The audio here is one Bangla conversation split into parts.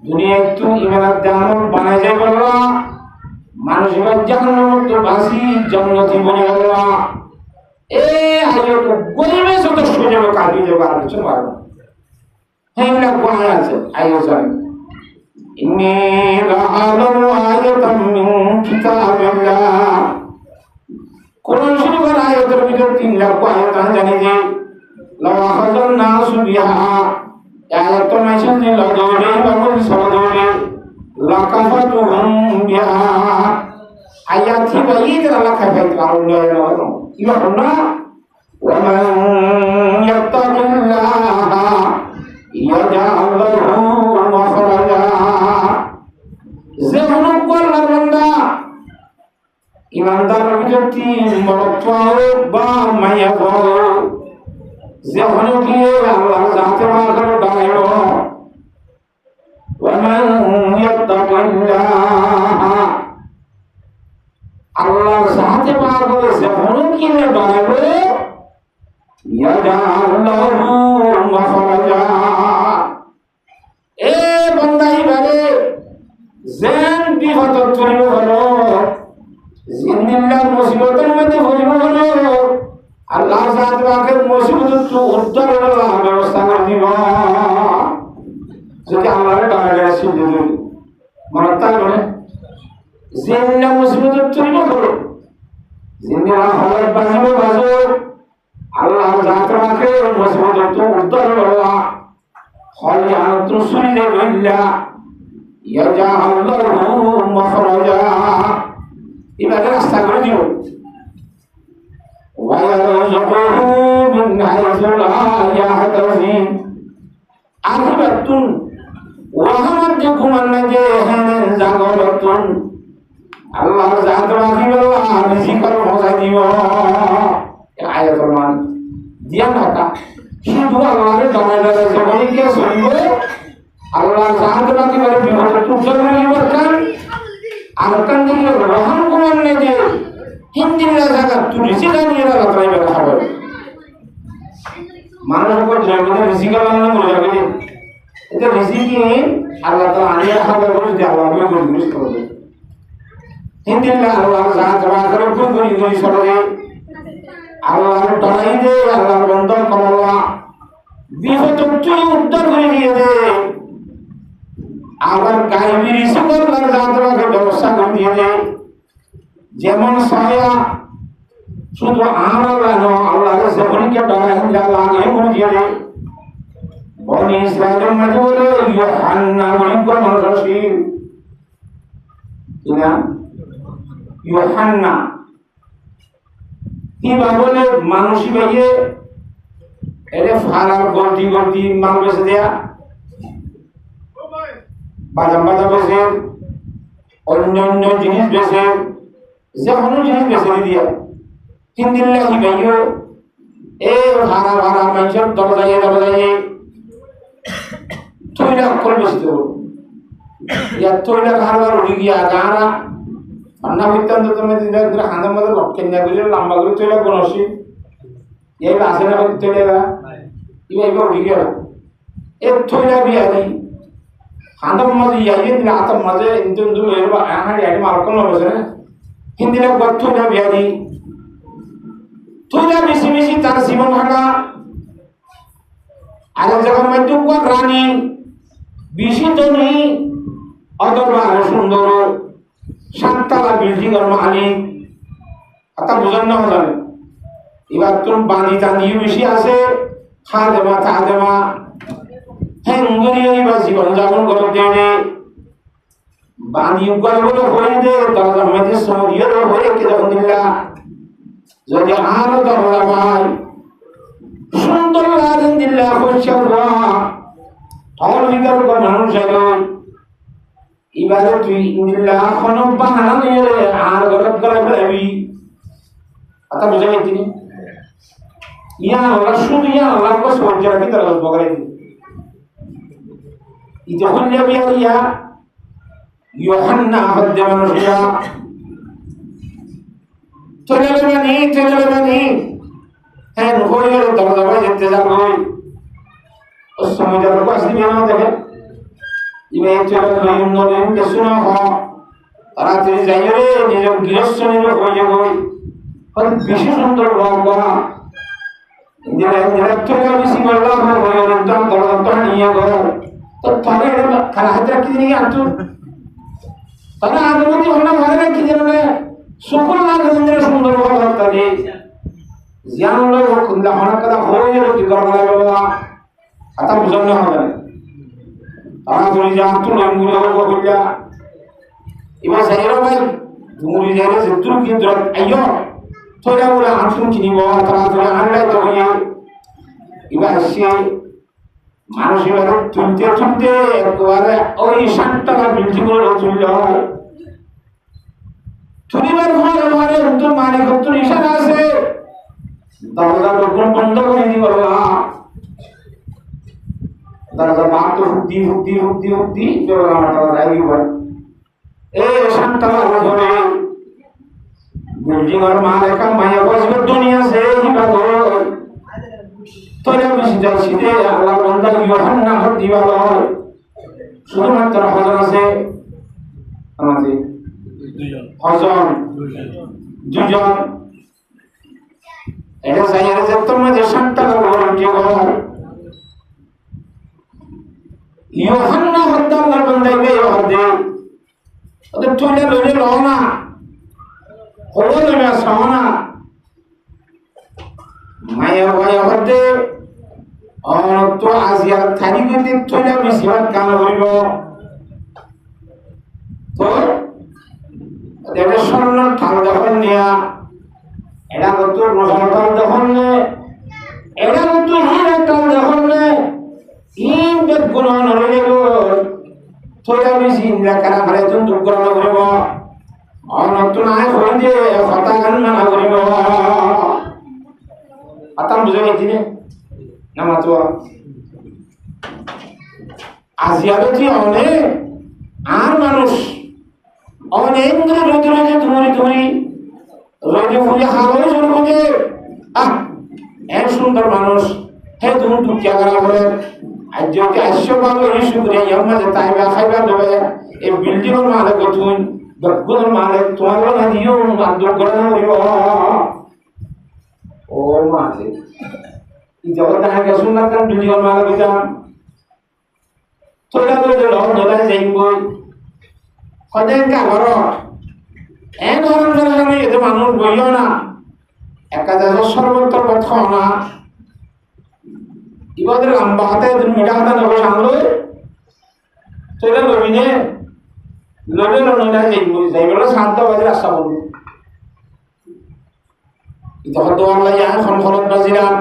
দুনিয়া একটু ইমানের জাহান্নাম বানাই যায় বললা মানুষের জাহান্নাম তো বাসি জান্নাতি বলে বললা আগে তো গরিবে যত সোজা কাটি যাবে আর কিছু পারবে হ্যাঁ এগুলা কোথায় আছে আগে জানি ইন্নী লাআলামু আয়াতাম মিন কিতাবিল্লাহ কোরআন শরীফের আয়াতের ভিতর 3 লাখ আয়াত জানি যে লাওয়া হাজার নাসু বিহা আয়াত তো মেনশন যে লাগাওরে বাবুল সরদরে লাকাফাতুহুম বিহা আয়াত কি বলি যে আল্লাহ খাইতে আল্লাহ আল্লাহ ইয়া না ওয়া মান ইয়াত্তাকিল্লাহ ইয়াজআল লাহু মাখরাজা যেমন আল্লাহ বান্দা ইমানদার ব্যক্তি মরত্বাও বা মায়া বলো যেমন কি আল্লাহ জাতে মাগর ডাইল ওয়া মান ইয়াত্তাকিল্লাহ আল্লাহ জাতে মাগর যেমন কি ডাইল ইয়াজআল লাহু মাখরাজা এ বান্দাই বারে যেন বিপদ তৈরি হলো জিন্দিল্লাহর মুসিবতের মধ্যে হইব হলো আল্লাহ জাত পাকের মুসিবত তো উদ্ধার আল্লাহ ব্যবস্থা করে দিব যদি আল্লাহর ডাকে সিদ্ধ দিল মনে থাকবে জিন্দিল্লাহ মুসিবত তৈরি হলো জিন্দিল্লাহ হওয়ার বাজিব বাজো আল্লাহ জাত পাকের মুসিবত তো উদ্ধার আল্লাহ হলি আনন্দ সুরিলে বিল্লাহ ইয়াজআল লাহু মাখরাজা ইবাদত রাস্তা করে দিও ওয়া ইয়ারযুকুহু মিন হাইসু লা ইয়াহতাসিব আখিরাতুন ওয়া হামাদুকুম আন্নাজে হানান জাগরাতুন আল্লাহ জাত রাখি আল্লাহ রিজিকর পৌঁছা দিও এই আয়াতুল মান দিয়া কথা শুধু আল্লাহর দরবারে জবানি কে শুনবে আল্লাহ জাত রাখি বলে বিপদ তুজর নিবর্তন আর কান্দিলে রহম কুমার নে যে হিন্দিলা জায়গা তুলসিলা নিয়ে রাতাই বের খাবে মানুষ কো জমিনে রিজিকা বানানো মনে রাখবে এটা রিজিকি আল্লাহ তাআলা আনিয়া খাবে বলে যে আল্লাহ আমাকে গুরুস করবে হিন্দিলা আল্লাহ জাত রাখরে গুরুই গুরুই সরে আল্লাহর ডরাই দে আল্লাহর বন্ধন করলা বিপদ তুই উদ্ধার করে দিয়ে দে আবার গায়বী রিজিকের জাতরাকে ব্যবস্থা করে দিয়ে দেয় যেমন ছায়া শুধু আমরা না আল্লাহর জমিনকে ডরাই লাগে করে দিয়ে দেয় বনি ইসরাইলের মাঝে বলে ইউহান্না ইবন রাশীদ কিনা ইউহান্না কি বলে মানুষই ভাইয়ে এরে ফারার গলতি গলতি মাল বেঁচে দেয়া বাদাম বাদাম বেছে অন্য জিনিস বেছে যে কোনো জিনিস বেছে দিয়া 3 দিন লাগি ভাইও এ ভাড়া ভাড়া মানুষের দরজায় তৈলা করে বেশি দেবো ইয়া তৈলা খাবার উড়ে গিয়া গাঁরা अन्ना वित्तांत तुम्हें दिन दिन खाना मतलब लक्ष्य नहीं बोले लंबा करो चला कौन सी ये बात है ना बच्चे चलेगा ये उड़ी गया एक थोड़ा भी आ गई खाना मजे ये दिन आता मजे इंतज़ार दूर है वो यहाँ यानी मार्कों में बस है हिंदी लोग बात थोड़ा भी आ गई थोड़ा मिसी तार सीमन भागा आधा जगह में जो कोई रानी बिशी तो नहीं अदर बाहर सुंदर সাততলা বিল্ডিং এর মালিক আতা বুঝান না জানে এবার তুমি বাড়ি টানিও বেশি আছে খা দেবা তা দেবা হ্যাঙ্গুরি এবার জীবন যাপন করে দেবে বাড়ি উপর বলে হয়ে দে দরজা মধ্যে সরিয়ে দাও হয়ে কি যখন দিলা যদি আরো দরজা ভাই সুন্দর লাগেন দিলা খুশিয়া আর ভিতর কোন মানুষ আছে ইবারে তুই ইন্দিল্লাহ কোন বাহানা নিয়ে আর গরব করে ফেলবি আতা বুঝাই তিনি ইয়া আল্লাহ শুধু ইয়া আল্লাহ কো সহ্য রাখি তার গল্প করে দিন যখন যাবি ইয়া ইউহান্না হদ্দে মানুষিয়া চলে বানি হ্যাঁ হয়ে দরজা যেতে যাবো ওই সময় যাবো আসবি না দেখে ইবে চলে নয়ন কিছু না হ তারা তুই যাই রে নিজের গৃহস্থ নিল হয়ে গই আর বেশি সুন্দর বাবা দিলে নিরক্ষর বেশি বললাম হয়ে রন্তন দরদন নিয়ে গো তো তারে খালা হাতে কি নিয়ে আতো তারা আগমতি হলো মারে কি জানে সকল লাগনের সুন্দর বাবা তারে জ্ঞান লয় কুল্লা হনা কথা হয়ে গেল কি করবা বাবা আতা বুঝানো হবে তারা ধরে যা তুই মুড়ে গো কইলা ইবা সাইরা ভাই মুড়ি যারে যেতুর কি দর আইয়ো তোরা বলে আনসুন কিনিব তারা ধরে আনলাই তো হইয়া ইবা আসে মানুষ এবার তুলতে একবারে ওই 60 টাকা বিল্ডিং গুলো তুলল তুলিবার ঘরে তো মানে কত ইশারা আছে দরজা দোকান বন্ধ করে দি বললা দরজা বাপ তো হুদ্দি বেলা মাথা লাগি বল এ 60 টাকা ঘরে বিল্ডিং আর মালিকা মায়া বসবে দুনিয়া সে হিবাদ তোরা বেশি যাচ্ছি রে আল্লাহ বান্দা ইউহান্না দিবালা শুধুমাত্র হজর আছে আমাদের হজর দুজন এটা যাইয়ারে যে তোমরা যে 60 টাকা বড় কি ঘর ইউহান্না আল্লাহ বান্দা ইবে হদে ওদের তোলে লইলে লওনা হলো না সামনা মায়া ভাই হদে তো আজিয়া থানি গতি তোলে বেশিরভাগ কাম হইব তো এটা স্বর্ণ থাল যখন নেয়া এটা কত রসমাল যখন নে এটা কত হীরা টাল যখন নে ইন বেগুন হয়ে গেল তোলে বেশি ইন্দ্রা কারা মারে তুমি দুর্গণ করব অনত নাই হই যে কথা গান না করিব আতাম বুঝে গেছি না মাতো আজিয়ারে কি অনেক আর মানুষ অনেক রোদে ধরি রোদে ফুলে হাওয়া শুরু করে এক সুন্দর মানুষ হে তুমি টুকিয়া করা করে আজ যদি আসছে ভালো ইস্যু করে মাঝে তাইবা খাইবা দেবে এই বিল্ডিং এর মালিক তুমি দগুর মালিক তোমার না দিও দুর্ঘটনা হইব ও মালিক এই জগৎ থেকে শুননা কেন বিল্ডিং এর মালিক হইতাম তোরা তো লোক ধরে যাইব কদেন কা ঘর এন ধরনের সময় এতে মানুষ বইও না একাদশ সর্বত্র কথা না ইবাদের লম্বা হাতে মিঠা হাতে নেবো সামনে তোরা লবিনে লবে লনা যাইব শান্ত বাজে রাস্তা বলবো তখন তো আল্লাহ ইহা খনখনত বাজিলাম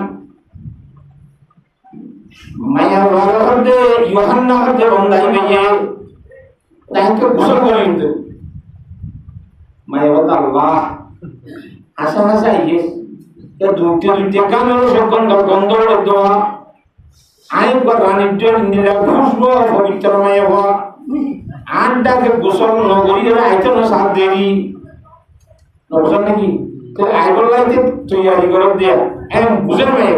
মায়া ভালো হতে ইউহান্না হতে বন্দাই বেয়ে তাকে গোসল করে কিন্তু মায়া বলতে আল্লাহ হাসা আইয়ে দুইতে কামের সকল গন্ধ দেওয়া আরেকবার রানীর নিরা খুশবো পবিত্র মায়া হওয়া আনটাকে গোসল নগরী আইতো না সাত দেরি নবসন নাকি তো আইবল লাইতে তৈরি করে দেয়া এম বুঝে মায়া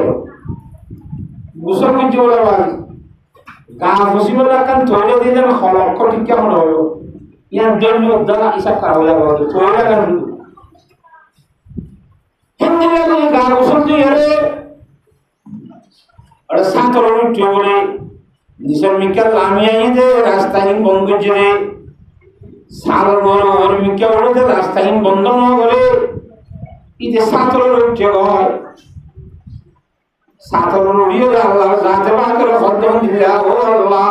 গোসল করতে বলে আবার গা ফসিব লাগান তৈরি দিলে লক্ষ্য ঠিক কেমন হলো ইয়ার দৈন্য দ্বারা হিসাব করা হয়ে যাবে তৈরি লাগান হিন্দি লাগে গা গোসল দিয়ে ওটা সাঁতর উঠে বলে নিশার মিকাল আমি আইতে রাস্তাহীন বন্ধ করে সার বড় ওর মিকা বলে রাস্তাহীন বন্ধ না করে ইতে সাঁতর উঠে হয় সাঁতর উড়িয়ে আল্লাহ যাতে বাকের খদ্দম দিলা ও আল্লাহ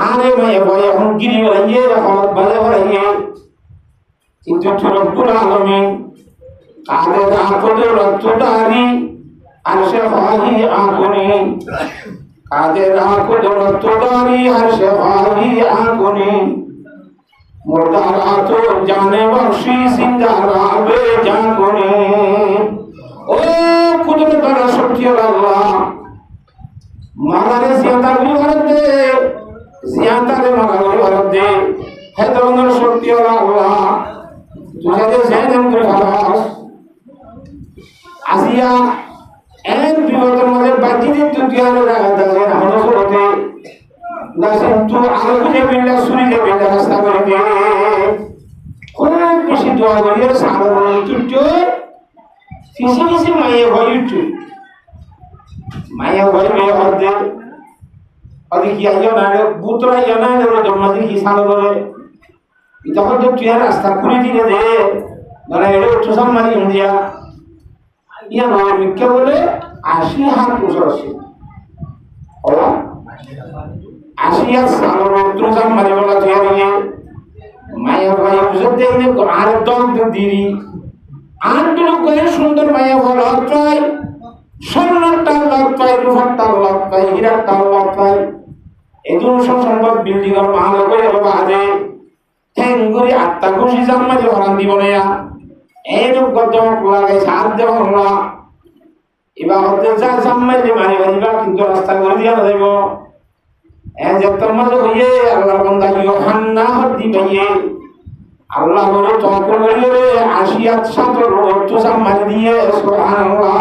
আরে মায়ে ভাই এখন গিরি বাড়িয়ে হলত বাজে বাড়িয়ে কিন্তু রব্বুল আলামিন কাদের আপদের রত্তদারি আরশে ফাহি আগুনি কাদের আপদের রত্তদারি আরশে ফাহি আগুনি মুর্দারা তো জানে বখশি জিন্দারা বে জাগুনি ও কুদরত শক্তি আল্লাহ মালারে জিয়াদা গুরু দে জিয়াদা রে মালা গুরু দে হে ধরনের শক্তি আল্লাহ তুই যে করে খালাস আসিয়া এন বিপদের মধ্যে বাকি দিন তুই আর রাখা দাঁড়িয়ে আমরা করতে দাসেন তো আলো যে বিল্লা সুরি যে বিল্লা রাস্তা করে দিয়ে খুব বেশি দোয়া করি আর সাগর তুটো ফিসি ফিসি মাইয়া ভয় উঠু মাইয়া ভয় মেয়ে হতে ওদি কি আইও না বুতরা ইয়া না রে জন্মদি কি সাগরে তখন তো তুই রাস্তা খুলে দিলে দে মানে এটা উঠো সামনে ইন্ডিয়া ইয়া নয় মিথ্যা বলে 80 হাত বছর আছে ওরা 80 হাত সাগর উঠো সামনে বলা তুই মায়া ভাই বুঝতে নেই আর দম দিদি আনগুলো কয়ে সুন্দর মায়া বল অত্রয় স্বর্ণের টাল লত্রয় রূপার টাল লত্রয় হীরার টাল লত্রয় এগুলো সব সম্পদ বিল্ডিং এর মাল করে বাজে ঠেঙ্গুরি আত্মা খুশি জানমাজি হরান দিব না এইরূপ গত লাগাই সাত দেওয়া হলো এবার হতে যা জানমাজি মারি বাজিবা কিন্তু রাস্তা করে দিয়া যাইব যেতার মাঝে হইয়ে আল্লাহর বান্দা ইউহান্না হদি ভাইয়ে আল্লাহ বলে তখন হইলে রে 80 হাত সাতর তো জানমাজি দিয়ে সুবহানাল্লাহ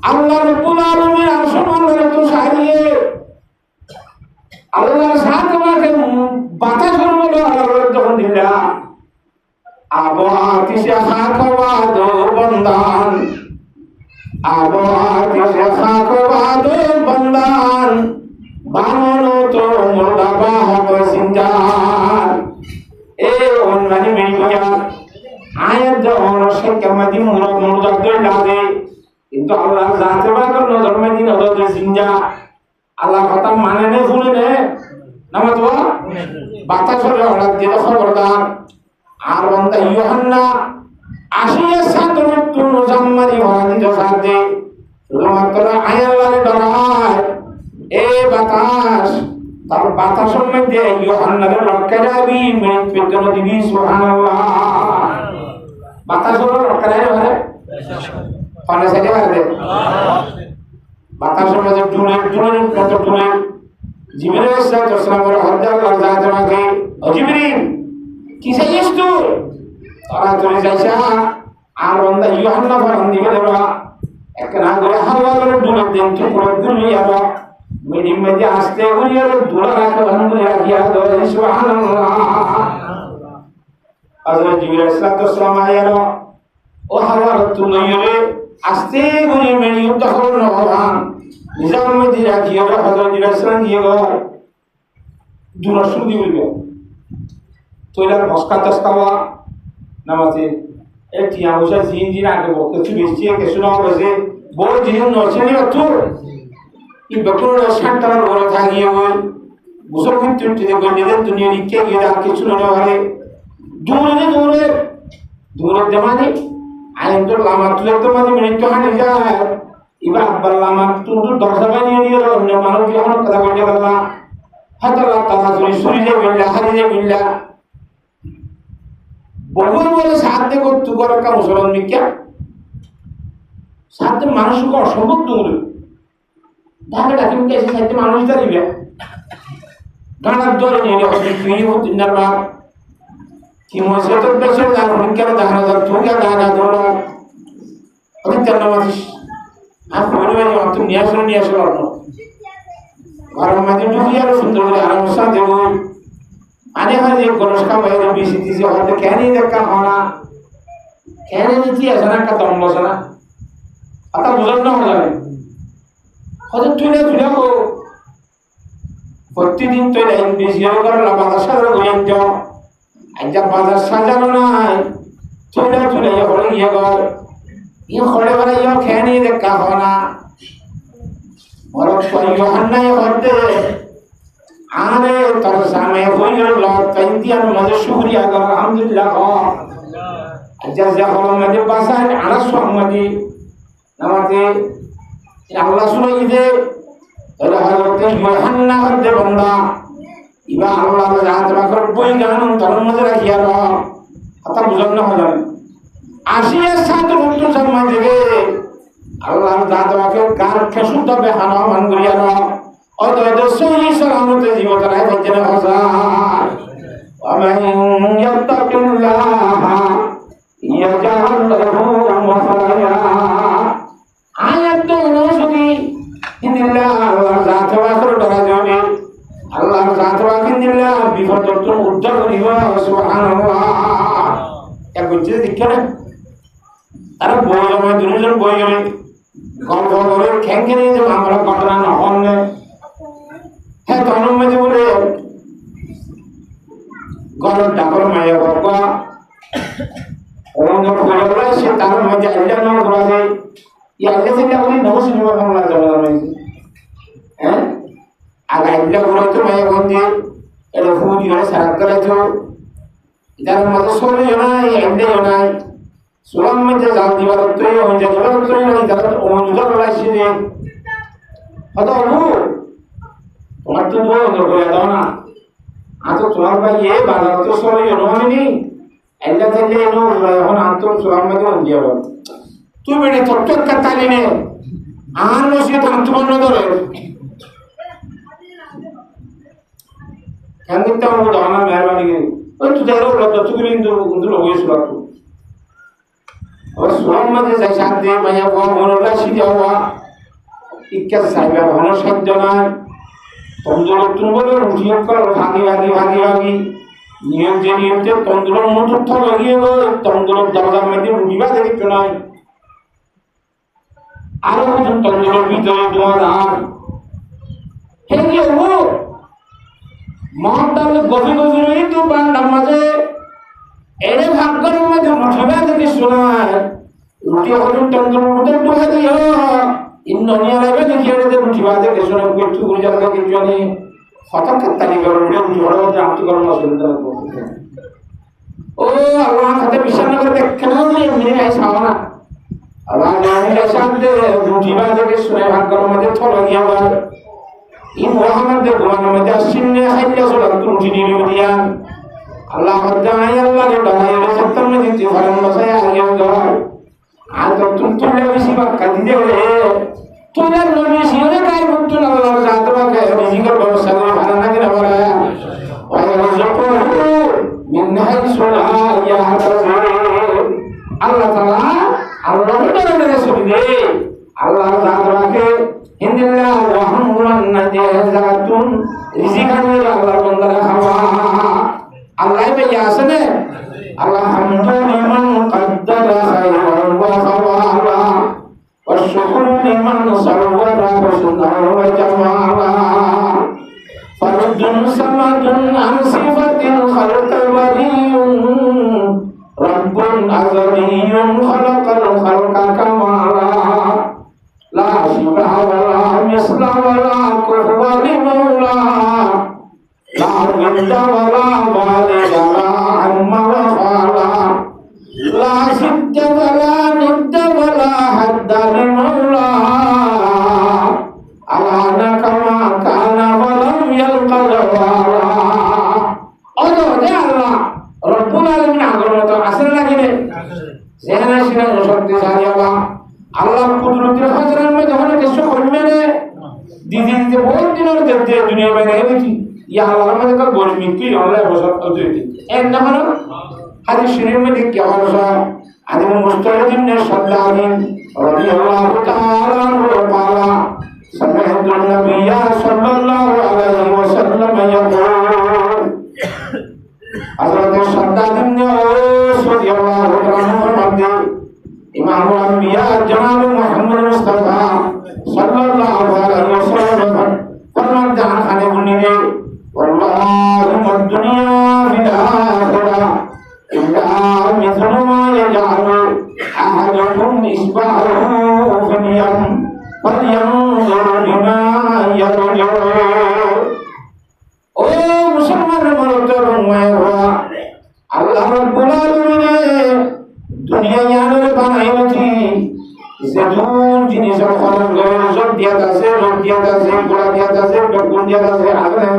আল্লাহ রাব্বুল আলামিন আরশের মধ্যে তো সারিয়ে আল্লাহর সাথে আমাকে বাতাস হলো আল্লাহর যখন দিলা আবাতিশে খাকবা দো বন্দান আবাতিশে খাকবা দো বন্দান বাননো তো মুর্দাবা হবে সিনজান এ ওনমানি মেরিয়া আয়াত যখন শেখামাদি মুর্দা দই লাগে কিন্তু আল্লাহ জাতে বাগর নজর মেদিন ওদের সিনজা আল্লাহ কথা মানে নে শুনে নে নামাজ বাতাস হলে হঠাৎ দিল খবরদার আর বান্দা ইউহান্না 80 এর সাথে নতুন জাম্মারি হওয়ানি সাথে শুধুমাত্র আয়াল্লাহরে ডরায় এ বাতাস তার বাতাসের মধ্যে ইউহান্নারে রক্ষা যাবি মেন পেটন দিবি সুবহানাল্লাহ বাতাস হলো রক্ষা যায় মানে পানে সাইডে মারবে বাতাসের মধ্যে টুনে কত টুনে জিবরিল আলাইহিস সালামের হদ্দার লাগা তোমাকে ও জিবরিল কি চাইছিস তুই তারা চলে যাইছা আর বান্দা ইউহান্না ফরমান দিবে দেবা এক না করে হাওয়ার দুলে দেন তো পুরো দুনিয়া বা মেরি মধ্যে আসতে হইয়া দুলা রাখা বন্ধ রাখিয়া দে সুবহানাল্লাহ হযরত জিবরিল আলাইহিস সালাম আয়ালো ও হাওয়ার তুলইরে আসতে করে মেরি দখল নহবান নিজাম মধ্যে রাখিয়া হযরত জিবরিল আলাইহিস সালাম দিয়ে দুলা শুনি হইল তোইলার মস্কা তস্কাওয়া নামাতে একটি আমসা জিন আগে কিছু বেশি কিছু না হয়েছে বড় জিন নরসেনি তো এই বকর শান্তার বড় থাকিয়ে হই মুসলমান তুই গন্ডিদের দুনিয়া লিখে গিয়ে আর কিছু না হয় দূরে দেমানি আইন তো লামা তুলে তো মানে মিনিট তো হানি যায় এবার আব্বার লামা তুই দরজা বানিয়ে দিয়ে অন্য মানুষ যখন কথা বলতে পারলা হাতারা তারা সুরি যে বিল্লা হারি যে বিল্লা বহু বলে সাহায্য করতে করে একটা মুসলমান মিথ্যা সাহায্য মানুষকে অসম্ভব দূরে ঢাকা ডাকি মুখে এসে সাহায্য মানুষ দাঁড়িয়ে গানার দরে নিয়ে ফিরি হতো না কি মজা তো বেশি না মুখে দেখা না তুমি গানা ধরো আমি তেমন মাঝে আর পরিবারে অত নিয়ে আসলো ঘরের মাঝে ঢুকিয়ে আরো সুন্দর করে আরাম সাথে আনে হয় গণেশ কা বাইরে বেশি দিছে হয়তো কেনই দেখা হনা কেন নিচি আছে না একটা দম বসে না আতা বুঝার না হবে হয়তো তুলে হো প্রতিদিন তো লাইন বেশি করে বাজার সাজানো ঘুরে যাও আজ বাজার সাজানো নাই তুলে হলে গিয়ে গর ইয়ে হলে বলে ইয়ে কেনই দেখা হনা বড় ইউহান্নাই হতে আরে তোর সামনে হইল লট তাইতিয়ার মধ্যে শুকরিয়া কর আলহামদুলিল্লাহ আচ্ছা যা হলো মধ্যে বাসায় আনাস মধ্যে নামাতে আল্লাহ শুনাই দে তাহলে হযরত ইউহান্না হতে বান্দা ইবা আল্লাহ জাহাজ রাখর বই গান তোর মধ্যে রাখিয়া র কথা বুঝন না হয় 80 এর সাথে উল্টো সম্মান দেবে আল্লাহ জাহাজ রাখে কার খেসুত বেহানা মান করিয়া র অতএব সহি সালামতে জীবন রাখতে যেন হাজার ومن يتق الله يجعل له مخرجا আয়াত তো নসুদি ইন্দিল্লাহ আল্লাহ জাতে বাসর ডরা যাবে হিন্দিল্লাহ বিপদ তো উদ্ধার করিব সুবহানাল্লাহ এক বুঝতে দেখে না তারা বই জমা দুজন বই গেলে গল্প করে খেঙ্গে নিয়ে যে আমরা ঘটনা নহন হ্যাঁ তখন মাঝে বলে গরম ডাকর মায়া বাবা অন্য বলে সে তার মধ্যে আইডিয়া নাম করা যায় এই আইডিয়া থেকে আপনি নব সিনেমা বাংলা জমা রয়েছে হ্যাঁ আর আইডিয়া করে তো মায়া বন্ধে এটা ফুটি হয় সারা করে তো যার মধ্যে সরে নাই আইডিয়া নাই সুরাম মধ্যে জাল দিবার তো এই হয়ে যায় সুরাম তো এই যারা অনুযায়ী বলাইছে যে হয়তো তোমার তো বই অন্য করে দাও না আতো তোমার ভাই এ বাজার তো সরে এনোনি এলা থেকে এনো এখন আতো সুরাম মধ্যে অঞ্জিয়া বল তুই বেড়ে তত্ত্ব কাটালি নে আর নসি তো তোমার না ধরে কেন দিতে আমার দানা মেহরবানি করে ওই তুই দেখো লজ্জা তুই কিন্তু লগেছ বাতু और सुरम मध्ये जाय शांती माया वा मनोला शिजावा इतक्या साहेबा होणं शब्द नाही तंदुर तुंबले रुजियो कर भागी नियम जे नियम ते तंदुर मोठं तो लगिए गो तंदुर दरजा मध्ये रुजिबा देखितो नाही आरो तंदुर ভিতরে দুয়ার হে কি হলো মহতাল গভীর তো বান্দার মাঝে এরে ভাগ্যের মধ্যে মুঠিবা যদি শোনায় রুটি হজম তন্ত্র মধ্যে ঢুকে দিও ইন্দ্রিয়া লাগবে দেখি এরে মুঠিবা দেখে শোনা একটু ঘুরে যাবে কিছু জানি হঠাৎ তালি করবে ঝড় জানতে করব অসুবিধা হবে ও আল্লাহ হাতে বিশ্বাস না করে দেখেন এমনি আইসা না আল্লাহ জানে শান্তি মুঠিবা দেখে শোনা ভাগ্যের মধ্যে থল গিয়া আবার এই মুহাম্মদের গোলামের মধ্যে আসিনে হাইলা সোলা রুটি নিয়ে দিয়া Allah berdoa ya Allah doa ya setan menjadi orang saya yang doa atau tuntun lebih sibuk kadide tunar lebih sibuk kai tuntun Allah jatuh kai zikir bahasa Allah lagi nama wa yarzuqhu min haythu la yahtasib Allah taala Allah berdoa dari sini Allah jatuh kai indillah wa hamran najazatun rizqan Allah bendara hawa Allah be yasane alhamdulillah qaddara khairan wa khawala wa syukru liman sawwara husnan wa jamala farudun samadun an sifatil khalq waliyun rabbun azaliyun khalaqal khalqa kamala la shibaha wa la misla wa la kuhwa li maula la ghidda wa la balida la amma wa fala la shidda wa la nidda wa la hadda li maula alana kama kana wa lam yalqa wala odo de Allah rabbul alamin agamato asal lagi ne zehna shina shakti sari Allah কুদরতের হাজরার মধ্যে যখন কিছু করবে না দিদি দিদি বহুত দিনের দেখতে দুনিয়া বাইরে গেছি ইয়া আল্লাহর মধ্যে কর বলবি কি আল্লাহ বসত অদ্বৈতি এর নাম হলো হাদিস শরীফের মধ্যে কি হলো আদি মুস্তাহিদিন সাল্লাল্লাহু রাদিয়াল্লাহু তাআলা আনহু قال سمعت النبي صلى الله عليه وسلم يقول حضرت সাদ্দাদিন রাদিয়াল্লাহু তাআলা আনহু इमाम अंबिया जनाब मोहम्मद मुस्तफा सल्लल्लाहु अलैहि वसल्लम फरमाते हैं खाने बुनी ने वल्लाहि मद दुनिया फिल आखिरह इल्ला मिथलु मा यजअलु अहदुकुम इसबाहु फिल यम फलयंजुर बिमा यरजु ओ मुसलमान मोहतरम हुआ अल्लाह रब्बुल आलमीन दुनिया यानर बनाई थी जरूर जिनिसर खरम गए सब दिया था से रोक दिया था से बुला दिया था से डकुन दिया था से आगे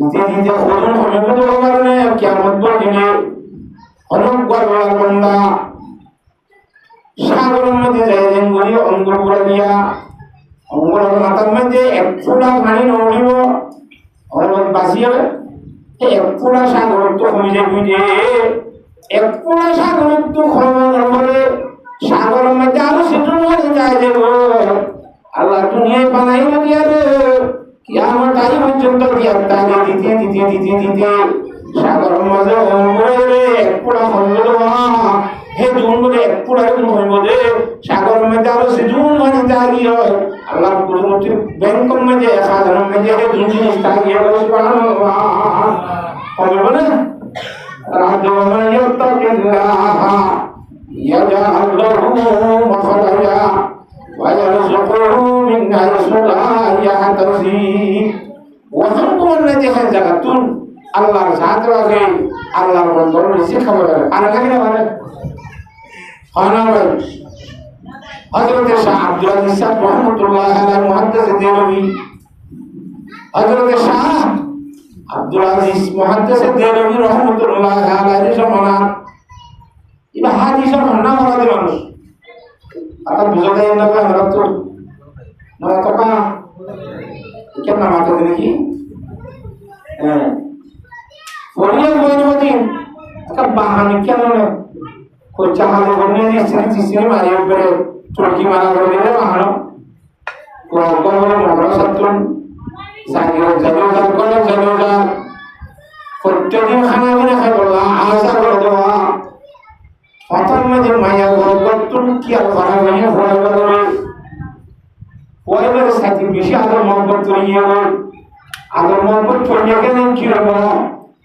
धीरे धीरे खुदन हमें तो हमारे ने क्या मत बोल दिने हनुम गुआर बंदा सागरम में जाए जंगली अंगुर बुला दिया अंगुर माता में जे एक फूला पानी नोड़ी वो और बासिया एक फूला सागर तो हम जे बुझे एक पूरा सागर तो खबर करे सागर में जानो सिद्धू हो जाए वो अल्लाह दुनिया बनाई लगी रे কিয়ামত টাইম পর্যন্ত দিয়াতাকে দিতে সাগর মাঝে অঙ্গরে পুরা হইল হে জুন মধ্যে এক পুরা হইব যে সাগর মধ্যে আরো সিজুন মানে জাগি হয় আল্লাহ কুদরতের ব্যাংক মধ্যে সাধারণ মধ্যে হে জুন জিনিস জাগি হয় সুবহানাল্লাহ হবে বলে রাজমান ইয়াত্তাকিল্লাহ ইয়াজআল লাহু মাখরাজা ওয়া ইয়ারযুকুহু মিন হাইসু লা ইয়াহতাসিব ওয়াহন কোনে দেখেন জায়গাতুন আল্লাহর জাত আছে আল্লাহর বন্ধর নিচে খাবার আর লাগে না মানে খানা ভাই হযরত শাহ আব্দুল আজিজ সাহেব রহমাতুল্লাহ আলাইহি মুহাদ্দিস দেওবন্দি হযরত শাহ আব্দুল আজিজ মুহাদ্দিস দেওবন্দি রহমাতুল্লাহ আলাইহি সমানা ইবা হাদিস না বলা মানুষ আতা বুঝা যায় না আমরা তো না তো কা কেন না মাথা দিনে কি হ্যাঁ ফরিয়া বইনমতি কা বাহানি কেন না কোই চাহালে বনে সিসি মারি উপরে চুরকি মারা করে রে বাহানো কোন মগর সত্রন জাগির জাগির করে জাগির প্রত্যেকদিন খানা বিনা খাই বলা আশা করে দেওয়া প্রথম মধ্যে মায়া গর্তন কি আর করা মানে হয় বলে পরের সাথে বেশি আদর মহব্বত করিয়ে আদর মহব্বত করিয়ে কেন কি রকম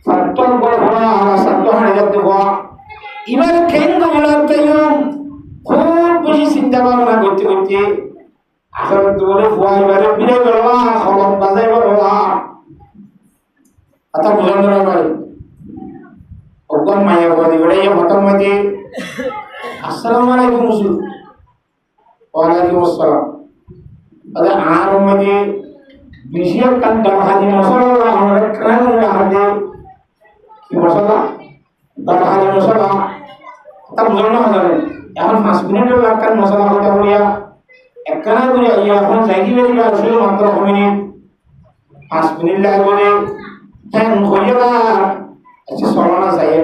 সত্তর বড় হওয়া আর সত্তর হারে যেতে হওয়া এবার কেন্দ্র বলার তাইও খুব বেশি চিন্তা ভাবনা করতে করতে আসলে দৌড়ে ফুয়া এবারে বিরে বেরোয়া খবর বাজাই বেরোয়া আতা বুঝান ধরা পারে ওগন মায়া বলি বলে এই প্রথম মধ্যে আসসালামু আলাইকুম হুজুর ওয়ালাইকুম আসসালাম আরে আর মধ্যে বিশিয়া কান দরহাদি মশলা আমরা কান হাতে কি মশলা দরহাদি মশলা তা বুঝানো হবে এখন 5 মিনিটের লাগান মশলা হতে বলিয়া একখানা করে এখন যাইদি বেরিয়ে আসলে মাত্র মিনিট 5 মিনিট লাগবে হ্যাঁ হইয়া আচ্ছা সরানা যায়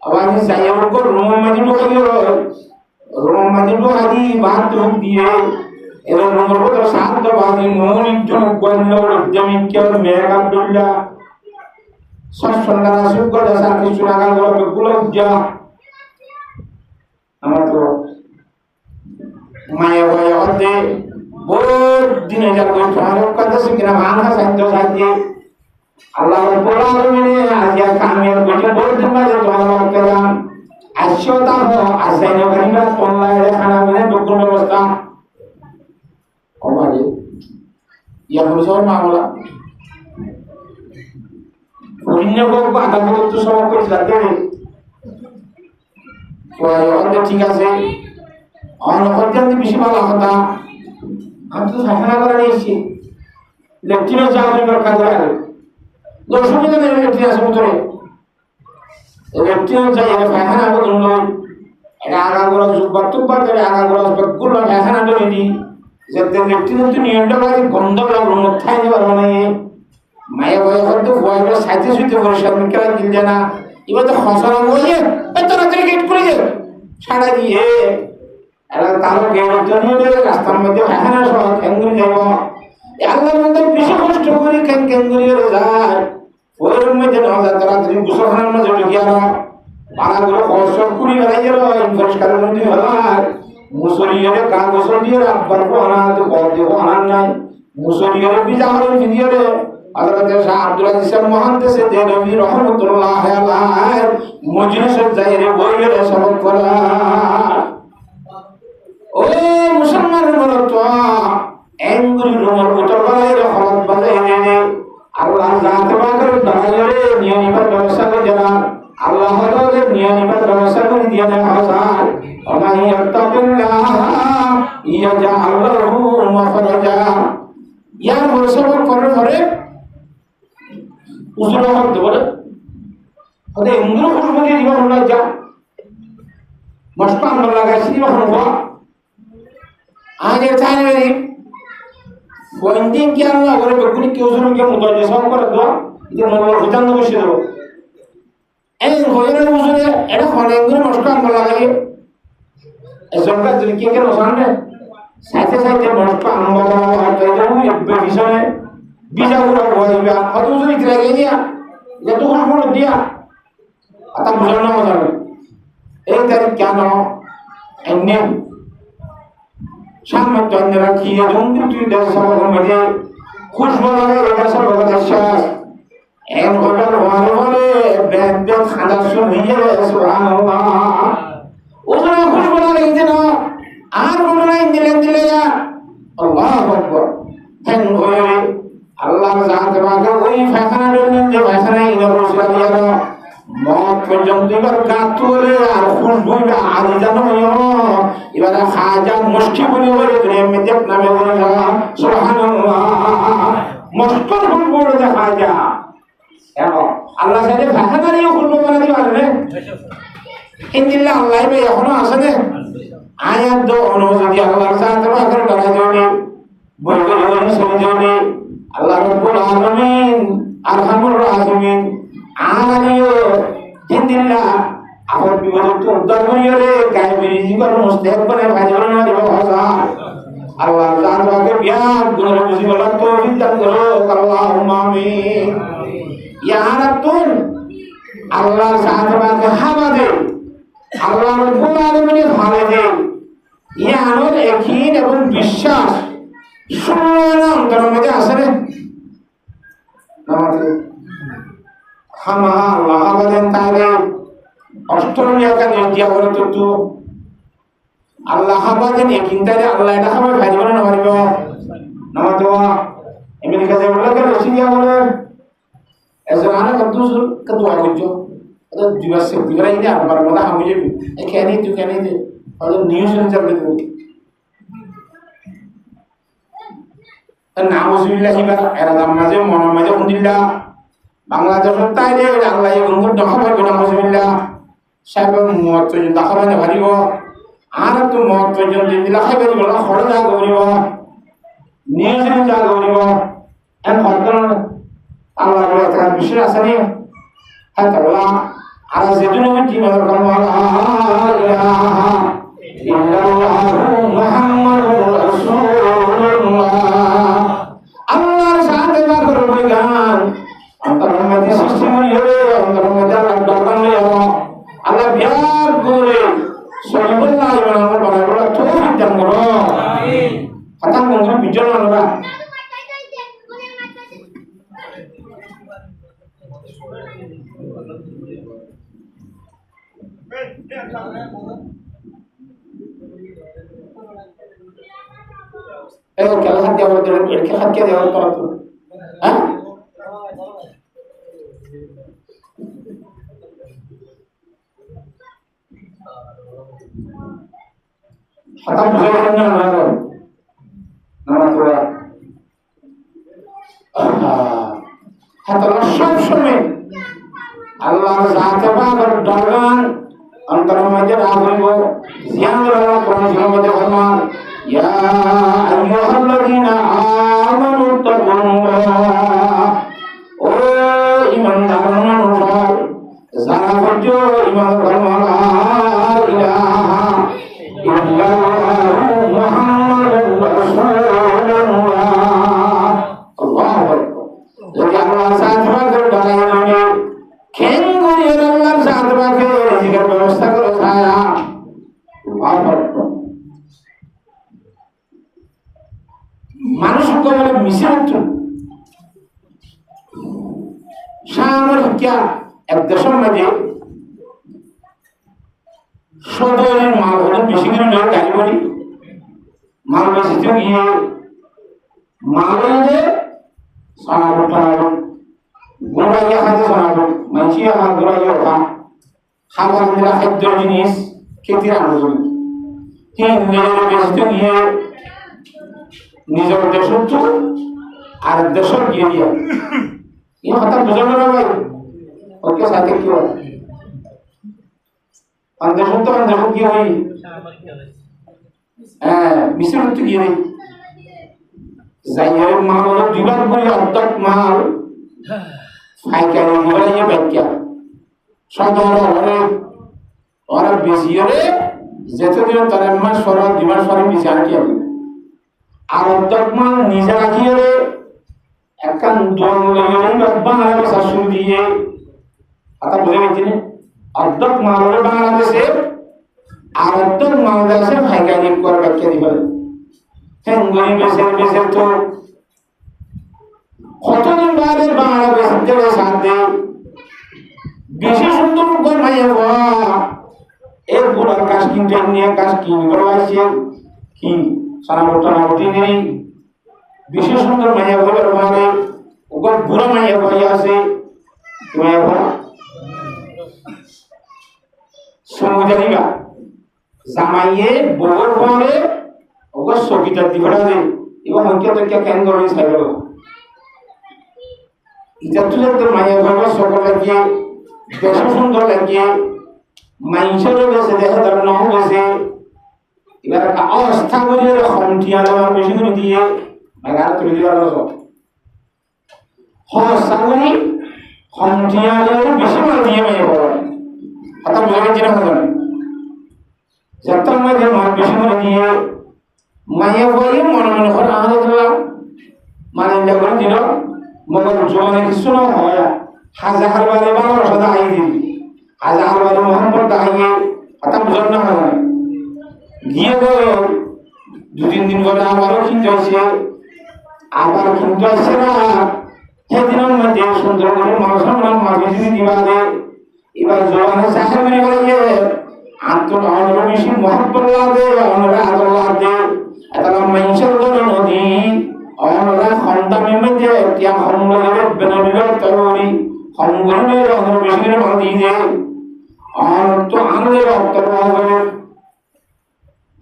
আবার যায় ওর রুম মাঝে ঢুকিয়ে রুম মাঝে ঢুকাদি বাদ রূপ দিয়ে এবং রুমের ভিতর শান্ত বাদি মন একজন গণ্য জমিকে মেঘ আব্দুল্লাহ সব সন্ধ্যা শুক্র দশা কিছু নাগাল গুলো যা আমার তো মায়া ভয় হতে বহুত দিনে যাবে তোমার কথা শিখে মানহা সাধ্য সাধ্য আল্লাহ রাব্বুল আলামিন আজিয়া কামিয়ার বেটি বহুত দিন বাদে তোমার কেরাম আশিয়তা হো আসাইন করিনা অনলাইনে খানা মানে দোকান ব্যবস্থা কমালে ইয়া বুঝার মামলা পুণ্য ভোগ বাধা তো সব করে যাবে ওই ঠিক আছে অনবদ্যান্তে বেশি ভালো কথা আমি তো সাধনা করে নিয়েছি লেফটিনেন্ট যাওয়ার কাজ করে অসুবিধা নেই লেফটিনেন্ট আসবে তোরে লেফটিনেন্ট যাই ফায়খানা করে নয় এটা আগাগোড়া জুব্বার করে আগাগোড়া গুলো ফায়খানা করে দি যাতে লেফটিনেন্ট তো নিয়মটা করে গন্ধ লাগলো মথায় নেবার মানে মায়া ভয় করতে ভয়টা সাইতে সুইতে পরিষ্কার কেন দিল না এবার তো খসড়া বলছে তোরা ক্রিকেট করে ছাড়া দিয়ে এরা তার গেমের জন্য রাস্তার মধ্যে ফায়খানা সহ ক্যাঙ্গুরি যাব আল্লাহর মধ্যে বেশি কষ্ট করে ক্যাঙ্গুরি যায় ওর মধ্যে না যায় তারা তুমি গুসলখানার মধ্যে ঢুকিয়ে না পাড়াগুলো কষ্ট করি বেড়াই গেল পরিষ্কারের মধ্যে হলার মুসলিয়ে গা গোসল দিয়ে আব্বার আনা তো বড় দেবো আনার নাই মুসলিয়ে বিজা হলেন ভিডিও রে হযরত শাহ আব্দুল আজিজ মুহাদ্দিস দেওবন্দি রাহমাতুল্লাহ আলাইহি মজলিসের জায়গায় বইয়ের সবক করা ও মুসলমানের মত এঙ্গুরি রুমের উত্তর বাড়াইরে হলত বাজাই নেনে আল্লাহ জাতে পাকের দাঁড়াইরে নিয়মিত ব্যবস্থা করে যারা আল্লাহ হযরতের নিয়মিত ব্যবস্থা করে দিয়ে দেয় হাজার ওমাই ইয়াত্তাকিল্লাহ ইয়াজআল লাহু মাখরাজা ইয়ার মুসলমান করার পরে উজুরা করতে বলে ওদের এঙ্গুরি খুশবুদি দিবা হলো যা মস্তান লাগাইছি দিবা হলো আগে চাই নেই বন্দিন কি আল্লাহ করে বেগুনি কেউ শুনুন কে মুতাজে সব করে দাও যে মনে হুজান বসে দেব এই হইরে বুঝলে এটা অনেক গুলো নষ্ট আমরা লাগাই এই সরকার যদি কে কেন সামনে সাথে সাথে নষ্ট আমরা আর তাই একবার বিষয়ে bisa udah buat dia atau usah dikerjainnya ya tuh kan mau dia atau bukan nama saya dari kiano ini sama tuan lagi ya dong itu dari sama kemudian khusus banget ya sama banget syas hotel warna band khana sunniya subhanallah usah khusus banget itu na আর বলো না দিলে ya আল্লাহু আকবার হেন হয়ে আল্লাহ জানতে পারে ওই ফেসানা যে ফেসানা ইনা রসুল দিয়া মত পর্যন্ত এবার কাতুরে আর খুশবুটা আর জানো এবার খাজা মুশকি বলি বলে তুমি মেদেক নামে বলে সুবহানাল্লাহ মুশকিল বলে যে খাজা এখন আল্লাহ সাথে ফেসানা নিয়ে খুশবু বানাতে পারে ইনদিল্লাহ আল্লাহ এখনো আছে না ayat do ono jadi Allah saat akan darajani boleh semjani Allah Rabbul Alamin Arhamur Rahimin alaniyo jindillah apa biwala tu darmiyore kai beri jigar mustahab bane bhajana di bahasa Allah saat akan biar guru musibah tu bintang guru Allahumma amin ya Rabbul Allah saat akan hamade Allah Rabbul Alamin hamade ইয়া আমার একই এবং বিশ্বাস শূন্য অন্তরের মধ্যে আসে না আমাদের হামা আল্লাহ বলেন তাহলে অষ্টমিয়াকে নির্দিয়া করে তো আল্লাহ বলেন একই তাহলে আল্লাহ এটা খাবার ভাই বলে না পারিব নামা দেওয়া আমেরিকা যে বলে রাশিয়া বলে এজন আনা কত আগুজ এটা দিবস দিবরাই না আবার মনে হামে যাবি এখানে তুই কেন দে और न्यूज़ में चल रही थी तो नामुज़ुबिल्लाह ही बात ऐरादाम मज़े मोना मज़े उन्दिल्ला बांग्लादेश में ताई दे अल्लाह ये उनको दखल कर नामुज़ुबिल्लाह शायद मौत तो जो दखल है भारी वो आर तो मौत तो जो दिल्ला है भारी वाला खोल जा गौरी वो न्यूज़ में जा गौरी वो एन खातर अल्लाह को इतना विश्वास नहीं है तो अल्लाह आरा ज़िदुने में जी मदर करने वाला Muhammadur Rasulullah Allah sahaja berpegang antara mati sisi mulia antara mati Allah datang ya Allah biar gure sallallahu alaihi wasallam tuh dan guru kata guru bicara apa kalau hati awal dalam kalau hati awal orang tu, ah? Hatam bukan nama tu, hatam semua Allah sahaja berdoa antara majer aku siang berdoa Quran siang berdoa Ya ayyuhalladzina amanu taqullaha oh imandar manusia zara kerja iman la ilaha illallah Muhammadur Rasulullah Allahu Akbar jadi Allah sahaja berdoa ini kengo ya Allah sahaja berdoa jika ব্যবস্থা করে saya Allahu Akbar মানুষ বলে মিশ্রিত সামর হিকা এক দেশের মধ্যে সদরের মাল হলে বেশি করে নয় গাড়ি বাড়ি মাল বেশিতে গিয়ে মাল হলে শোনাবো গোড়াইয়া খাতে শোনাবো মানসিয়া হাত গোড়াইয়া ওঠা খাবার মেলা খাদ্য জিনিস খেতে আনন্দ তিন বেশিতে গিয়ে নিজের দেশের তো আর দেশের গিয়ে দিয়া এই কথা বুঝানো না ভাই ওকে সাথে কি হয় দেশের তো দেশের কি হয় হ্যাঁ মিশর তো গিয়ে নেই যাইয়ের মাল হলো দিবার করে অর্ধেক মাল ফাইকারি দিবাইয়ে ব্যাখ্যা সদর হলে ওরা বেশি হলে যেতে দিন তার মাস সরা দিবার সরে বেশি আর কি হবে আর অর্ধেক মাল নিজে রাখিয়ে একখান দোয়ান বাংলা ভাষা শুরু দিয়ে কথা বলে গেছি অর্ধক মানবে বাংলাদেশে আর অর্ধক বাংলাদেশে ভাইকানি করে ব্যাখ্যা দিবে হ্যাঁ গরিব বেশের তো কতদিন বাদে বাংলাদেশ থেকে সাথে বেশি সুন্দর করে মাইয়া বাবা এর বুড়ার কাজ কিনতে নিয়ে কাজ কিন করে আসছে কি সারাবর্তী নেই বেশি সুন্দর মাইয়া বাবার মানে ওর বুড়া মাইয়া বাই আছে মাইয়া বাবা সমুদ্রিকা জামাইয়ে বউর পরে ওর সবিতা দিবড়া দে এবং ওকে তো কে কেন করে ছাইলো এটা তুলে তো মাইয়া বাবা সকল লাগিয়ে বেশ সুন্দর লাগিয়ে মাইন্সেরও বেশি দেখা তার নহ বেশি এবার একটা অবস্থা করে হমটিয়ার বেশি করে দিয়ে আর তুলে দেওয়ার সব হসাগুনি হমটিয়ার বেশি করে দিয়ে মাইয়া বাবা কথা বুঝে গেছি না হবে যত মধ্যে মার বেশি করে দিয়ে মাইয়া বাবা মনে মনে করে আনন্দ দিলাম মানে যখন দিল মগর জোয়ানে কিছু না হয় হাজার বারে বারো সদা আই দিবি হাজার বারে মোহাম্মদ দাঁড়িয়ে কথা বুঝার না হয় গিয়ে গেল দু তিন দিন পরে আবারও কিনতে আসছে আবার কিনতে আসছে না সেদিনের মধ্যে সুন্দর করে মাসাম মাঝে যদি দিবা দে এবার জোয়ানে চাষা করে গেলে আত্ম অনর বেশি মহব্বত লাগে অনরা আদর লাগে এটা মানুষের নদী অনরা খন্দামের মধ্যে তিয়া খন্ডের বেনবির তরুণী খন্ডের অনর বেশি নদী যে অন তো আনন্দের অন্তর হবে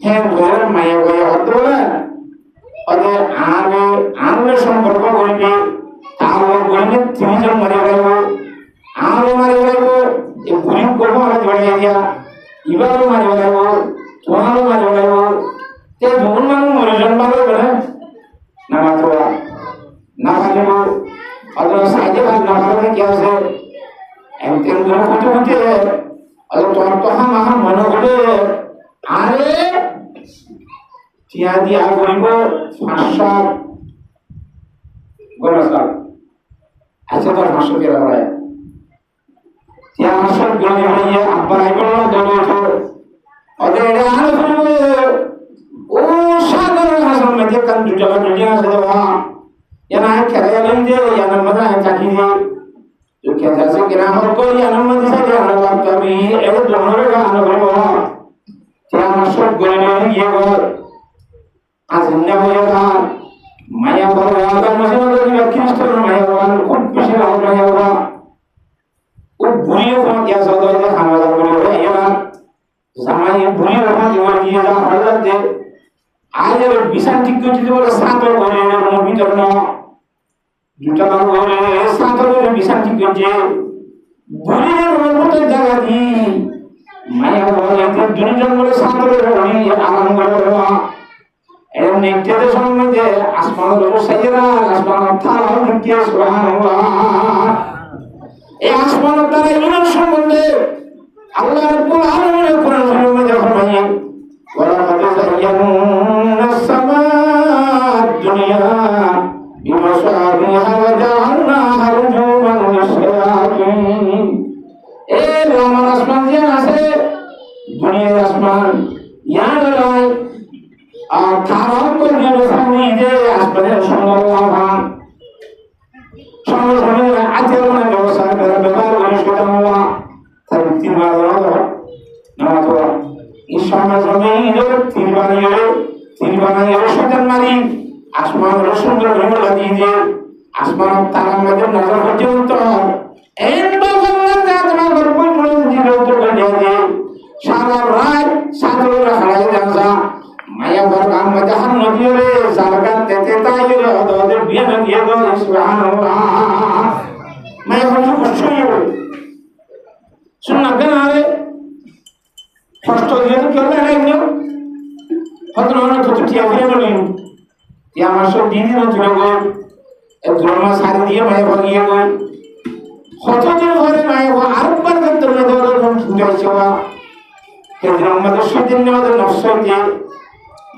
হ্যাঁ ঘর মায়া গয়া হতে বলে ওদের আনন্দের সম্পর্ক করবে তার করবে তিনজন মারে গেল আরো মারে গেল এই বুড়ি করবো আমরা জড়িয়ে দিয়া এবারও মারে গেল তোমারও মারে গেল তে যখন মানুষ মরিজন ভালো বলে না মাত্র না ভালো অথবা সাইডে ভালো না ভালো কি আছে একদিন করে খুঁজে খুঁজে তোমার তো হাম মনে করে আরে টিয়া দিয়া করিব 500 গোলাসাল আচ্ছা তো 500 টাকা হয় টিয়া 500 গলি হইয়া আব্বার আইবো দলে তো ওদের এটা আলো করিব ও সাগর হাসান মধ্যে কান দুটা দুনিয়া আছে বাবা এনা খেলা লই দে এনা মজা চাকি দে তো কে যাচ্ছে কিনা হল কই এনা মধ্যে সাথে আমরা বাপ আমি এর দোনরে গান করব টিয়া 500 গলি নিয়ে গিয়ে আজন্না হয়ে গেল মায়া বাবা আবার মুসলমানদের খ্রিস্টান মায়া বাবা খুব বেশি রাগ মায়া বাবা ও বুড়িও কোন ইয়া সদায় খাওয়া করে এরা জামাই বুড়িও কোন ইয়া দিয়ে যা হঠাৎ দে আজ এর বিশাল ঠিক করে দিতে বলে সাতর করে এর ভিতর না দুটা বার করে সাতর করে বিশাল ঠিক করে বুড়ির মতো জায়গা দি মায়া বাবা এদের দুজন বলে সাতর করে আরাম করে এরকম নিত্যের সম্বন্ধে আসমানের সাইয়েরা আসমানের তারা ঢুকিয়ে সুবহানাল্লাহ এই আসমানের তারা ইমানের সম্বন্ধে আল্লাহ রাব্বুল আলামিনের কোরআন শরীফে যখন বলেন ওয়ালাকাদ যায়্যানা সামাদ দুনিয়া বিমাসাবিহা ওয়া জাআলনাহা রুজুমান লিশ-শায়াতিন এই আমার আসমান যে আছে দুনিয়ার আসমান ইয়ার আর খারাপ করে সামনে যে আসমানের সুন্দর আভান সঙ্গে আচরণের ব্যবস্থা করে ব্যবহার করে সেটা হওয়া তার তিনবার না তো এই সমাজে তিনবার সেটার মালিক আসমানের সুন্দর রঙ লাগিয়ে দিয়ে আসমান তারার মধ্যে নজর করতে হতো এর বাবা তোমার গর্ব করে দিল তো দিয়ে সারা রাত সাদরে হারাই যাচ্ছে মায়া বড় কাম মধ্যে হার নদী রে জায়গা তেতে তাই রে ওদের বিয়ে না দিয়ে গো সুবহানাল্লাহ মায়া বড় কষ্ট হয়ে গেল শুন না রে কষ্ট দিয়ে তো কেউ নাই না হয়তো না তো টিয়া ফিরে গেল টিয়া আমার সব দিন দিন তুলে গো এক ধর্মা সারি দিয়ে মায়া ভাগিয়ে গো কতদিন ঘরে মায়া আরেকবার করতে না দেওয়ার কোন সুযোগ আছে বা সেদিন আমাদের সেদিন আমাদের নষ্ট দিয়ে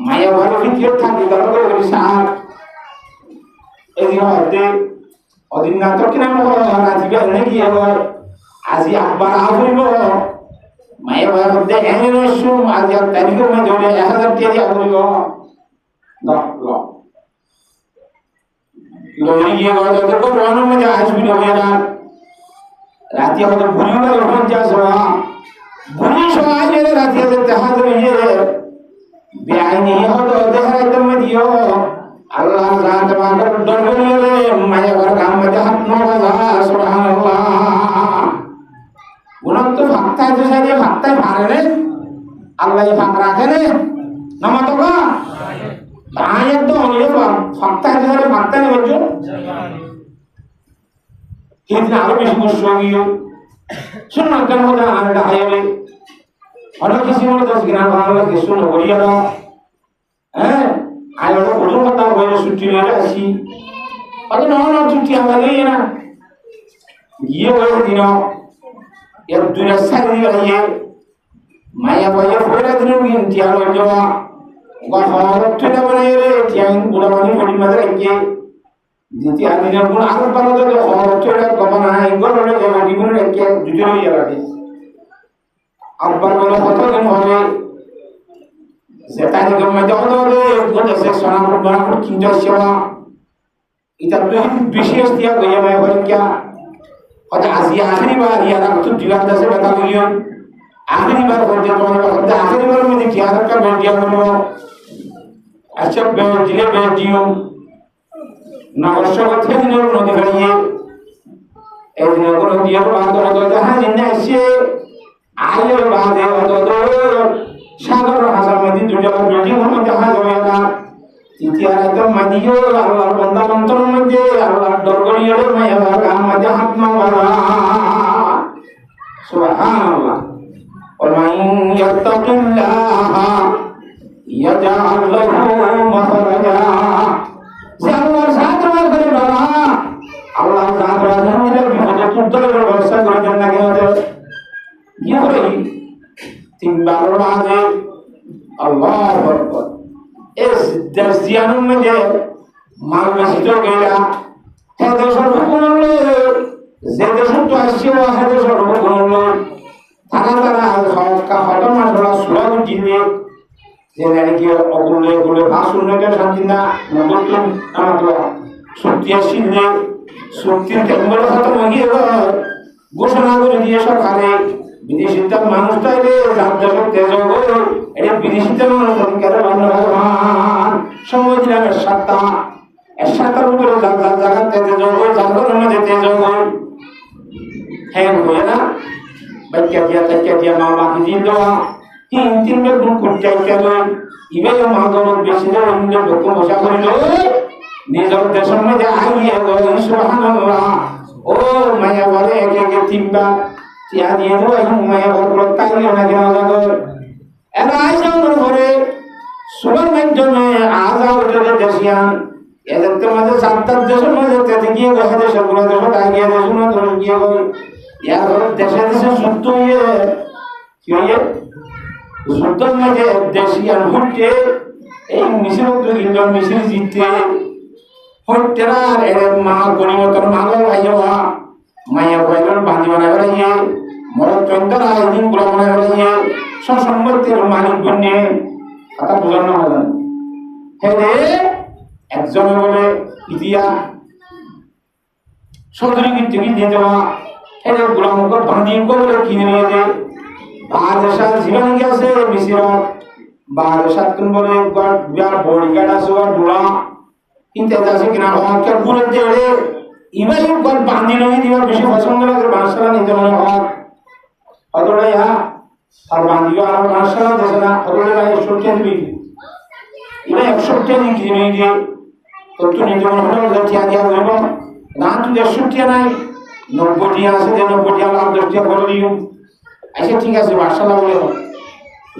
মায়া ভালো ভিতরে থাকি তারপরে সার এদিন হতে অদিন না তো কিনা আজি বেনে গিয়ে আজি আব্বার আফরিব মায়ের ভাই মধ্যে এনে রসুম আজি আর তারিখের মধ্যে 1000 টাকা আফরিব লই গিয়ে যত কোরআন মধ্যে আসবি না মেয়েরা রাতে হয়তো ভুলিও যখন যাস ভুলি সবাই রাতে দেখা যাবে বেআইনি হয়তো দেখাইতে দিও আল্লাহ জাত মাগর দরবারে মায়া কর কাম মধ্যে হাত নওয়া সুবহানাল্লাহ গুনাহ তো ফাক্তায় যে সাথে ফাক্তায় পারে রে আল্লাহ ফাক রাখে রে নামাজ তো আয়াত তো অনেক ফাক্তায় যে সাথে ফাক্তায় নেবে কিন্তু আরো বেশি কষ্ট গিয়ে শুনুন কেন হলো আরেকটা হাইলে অনেক কিছু মনে দশ গ্রাম বাংলা কিছু নগরিয়া দাও হ্যাঁ আয় প্রথম কথা বলে ছুটি হয়ে আসি অত না ছুটি আমাদের না গিয়ে বলে দিন এর দুই সারি গিয়ে মায়া বয়ে ফেরা দিন কিন্তু আর যাওয়া গহরটা মানে রে টিয়াং বুড়া মানে পড়ি মাঝে রেখে দ্বিতীয় দিনের গুণ আরো ভালো করে হরটা গমনা ইঙ্গলে যাবে জীবনে রেখে দুটো হয়ে যাবে আব্বার বলে কতদিন হবে সেটাই গমনা যখন হবে বলে সে সোনার বড় কিনতে সেবা এটা তো বিশেষ দিয়া গয়া ভাই বলে কি কথা আজি আখরি বার ইয়ার তো দিলা দাসে কথা বলিও আখরি বার বলতে তোমার কথা আখরি বার মধ্যে কি আর একটা বল দিয়া বলবো আচ্ছা বেল দিলে বেল দিও না অবশ্য কথা দিনের নদী ভাইয়ে এই দিনের কোন দিয়ার বাদ কথা হ্যাঁ জিন্না এসে আয়ের বাদে অত সাগর হাসার মধ্যে দুটো বিল্ডিং হলো দেখা যাবে না তৃতীয় রাতে মাদিও আল্লাহর বান্দা অন্তর মধ্যে আল্লাহর দরবারিয়ে মায়া কাম মধ্যে হাত মাওয়া সুবহানাল্লাহ ومن يتق الله يجعل له مخرجا আল্লাহর সাথে করে বাবা আল্লাহর সাথে নিলে বিপদ উত্তরের ব্যবস্থা করে দেন না কেন কি করে তিনবার বাজে আল্লাহু আকবার এস দর্জিয়ানুর মধ্যে মাল বেশি তো গেলা হ্যাঁ দেশের হুকুম হলো যে দেশের তো আসছে হ্যাঁ দেশের হুকুম হলো তারা হয়তো না ধরা সুরাগ জিনে যে নাকি অগুলে গুলে ভাষণটা শান্তি না নতুন আমাকে শক্তি আসিলে শক্তির কেমন হতো মগিয়ে ঘোষণা করে দিয়ে সরকারে বিদেশিতে মানুষ তাইলে রাজ্যের তেজ এটা বিদেশিতে মানুষ কেন ভগবান সময় দিলাম এর সাতটার উপরে জায়গা তেজ জাগরের মধ্যে তেজ হ্যাঁ হয়ে না বাচ্চা দিয়া মা বাকি দিন দেওয়া তিন বের গুণ করতে গেল ইবে মাদর বেশি না অন্য লোক মশা করিল নিজের দেশের মধ্যে আইয়ে গো সুবহানাল্লাহ ও মায়া বলে একে একে তিনবার টিয়া দিয়ে দেবো এখন মায়া বলল তাই না কেন জাগর এরা আইসা ঘরে সুবর মাধ্যমে আজাও যদি দেশিয়ান এদের তো মাঝে সাতটার দেশের মধ্যে তেতে গিয়ে গেছে দেশের গুলো দেশে তাই গিয়ে দেশ না ধরে গিয়ে গই ইয়া ধরে দেশে দেশে যুদ্ধ হয়ে কি হয়ে যুদ্ধের মধ্যে দেশিয়ান ঘুরতে এই মিছিল কিন্তু মিছিল জিততে হটেরার এর মা গণিমতর মাগো ভাইয়া মায়া ভাইয়ের বাঁধি বানায় বেড়াইয়ে মরদ চন্দ্রা দিন গুলো বানায় বেড়াইয়ে সম্পত্তির মালিক বন্যে কথা বোঝানো হবে হে একজনে বলে ইতিয়া সদরি কিন্তু কিনে দেওয়া এর গুলামকে বাঁধিয়ে বলে কিনে নিয়ে যায় বাদশাহ জীবন গেছে মিশর বাদশাহ কোন বলে বিয়ার বডিগার্ড আছে আর দুলা কিন্তু আছে কিনা হকে পুরো দেড়ে ইবাই কোন বাঁধি নই দিবা বেশি পছন্দ লাগে বাদশাহ নিতে মনে হয় অতটা ইয়া আর বাঁধিও আর বাদশাহ দেশে না অতটা ভাই 100 টাকা দিবি ইবা 100 টাকা কিনে নিয়ে দিয়ে তো তুমি যখন হলো টিয়া দিয়া হইব না তুই 100 টাকা নাই 90 টাকা আছে 90 টাকা লাভ 10 টাকা করে দিও আচ্ছা ঠিক আছে বাদশাহ বলে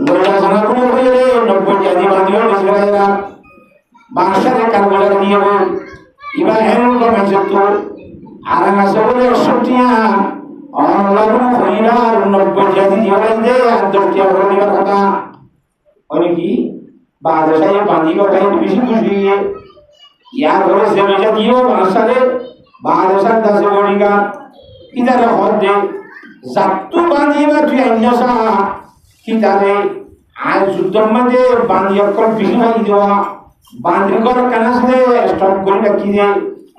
লোয়া জানা কোনো বলে 90 টাকা দিয়ে বাঁধিও বেশি লাগে না বাদশাহ কার বলে নিয়ে বল ইবা হেন কমেছে তো আর না সবলে 100 টাকা আল্লাহ কইরার 90 টাকা দিয়ে বলে আর 10 টাকা করে দিবার কথা মানে কি বাদশাহ বাঁধিও খাই বেশি খুশি ইয়ার ঘরে সে বেচা দিও বাদশাহে বাদশার দাসে বড়িগা কিতারে হদে জাতু বাঁধিবা তুই আইনসা কিতারে আজ যুদ্ধের মাঝে বাঁধি অকল বেশি ভাই দেওয়া বাঁধি কর কানাসে স্টপ করি না কি যে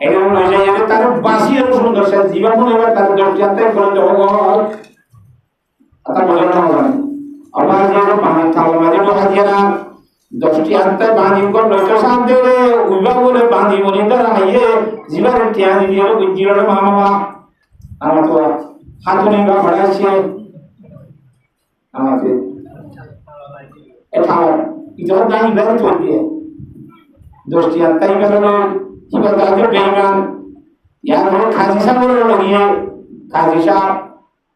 এরকম হয়ে যায় তার বাসি এর সুন্দর সে জীবন মনে হয় তার দশটি আনতে করে দেবো তার বোঝানো হবে আবার যে পানি থাল মাঝে তো হাজিরা দশটি আনতে বাঁধি কর লইতো সাথে উইবা বলে বাঁধি বলি তারা হাইয়ে জীবন টিয়া দিয়ে গুঞ্জির মামা আমার তো হাতুনি বা পড়াইছে আমাকে এটা ইধর গানি বের চলবে দোস্তি আনতাই বেরোলো কি কথা আছে বেঈমান ইয়ার হলো খাজি সাহেব লাগিয়ে খাজি সাহেব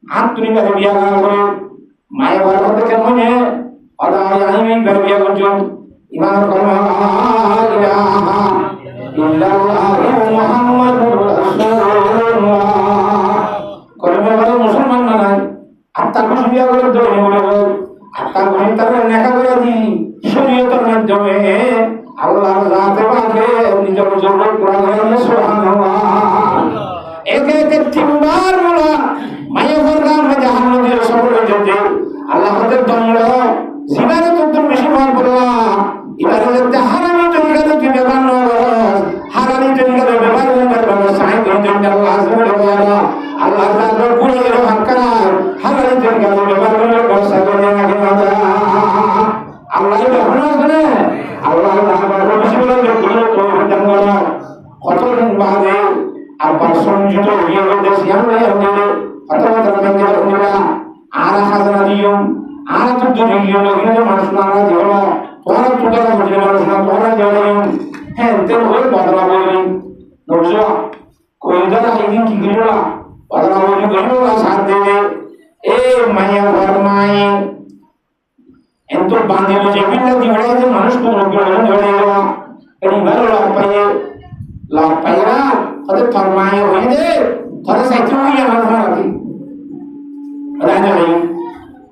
হাত তুলি বের বিয়া করে মায়ে ঘর হতে কেমন আর আমি বের বিয়া করছুন ইমান কলমা ইলাহা ইল্লাল্লাহ মুহাম্মাদুর রাসূলুল্লাহ কলমা বলে মুসলমান না নাই আত্মা খুশি বিয়া করে দৌড়ে বলে আত্মা খুশি তার নেকা করে দি শরীয়তের মাধ্যমে আল্লাহর জাতে পাকে নিজের জগৎ পুরা করে সুবহানাল্লাহ একে একে তিনবার বলা মায়ে ফরকার মধ্যে হামদের সবর যেতে আল্লাহ হতে দমল জীবনে তো বেশি বার বলা এবারে যেতে হারামি তরিকাতে তুই ব্যবহার না হারামি তরিকাতে ব্যবহার করতে ব্যবস্থা করতে আল্লাহ সুবহানাল্লাহ আল্লাহ তাআলা গুণের হকরা হারামি তরিকাতে ব্যবহার করতে ব্যবস্থা করে রাখে আল্লাহ ব্যবহার করে আল্লাহ তাআলা বেশি বলে কতদিন বাদে আবার সংযুক্ত হয়ে গেছে সিয়ামে হলে অথবা তারা আর হাজারা দিও আর তো দিও না মানুষ না দিও তোরা তোরা বুঝে মানুষ না তোরা দিও হ্যাঁ তেল হয়ে বদলা বলবেন নজর কইদার আইদিন কি গিরলা বদলা বলি গিরলা সাথ দেবে এ মায়া ফরমাই এত বাঁধে যে বিনা দিওড়া যে মানুষ তো নগর ধরে গেল এই ভালো লাভ পাইরা তাদের ফরমাই হয়ে দে তারা সাইতে হয়ে আমার নাকি রাজা ভাই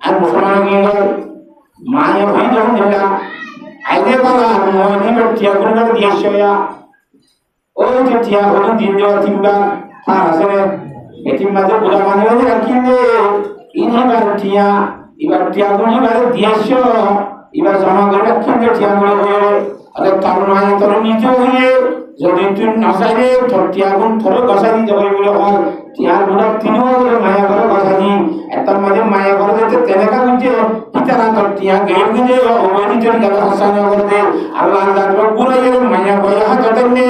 আর মুসলমান গিয়ে মায়া হয়ে যখন দিলা আইনে বাবা মহিনী টিয়া করে দিয়েছয়া ও যে টিয়া হলো দিন দেওয়া তিনবা তার আসলে এটির মাঝে বুড়া বানিয়ে রাখি দে ইনবার টিয়া এবার টিয়া গুলি বারে দিয়েছ এবার জমা করে রাখি দে টিয়া গুলো হয়ে আরে তার মায়া তোর নিজে হয়ে যদি তুই না চাইলে তোর টিয়া গুণ থরে গসা দিতে হবে বলে হয় টিয়ার গুণা তিনিও বলে মায়া করে গসা দি এটার মাঝে মায়া করে দিতে তেনেকা বুঝছে পিতারা তোর টিয়া গেয়ে বুঝে অবৈধ চলি গেলে হাসানা করে দে আল্লাহ তারপর গুড়াইয়ের মায়া করে হাতে নে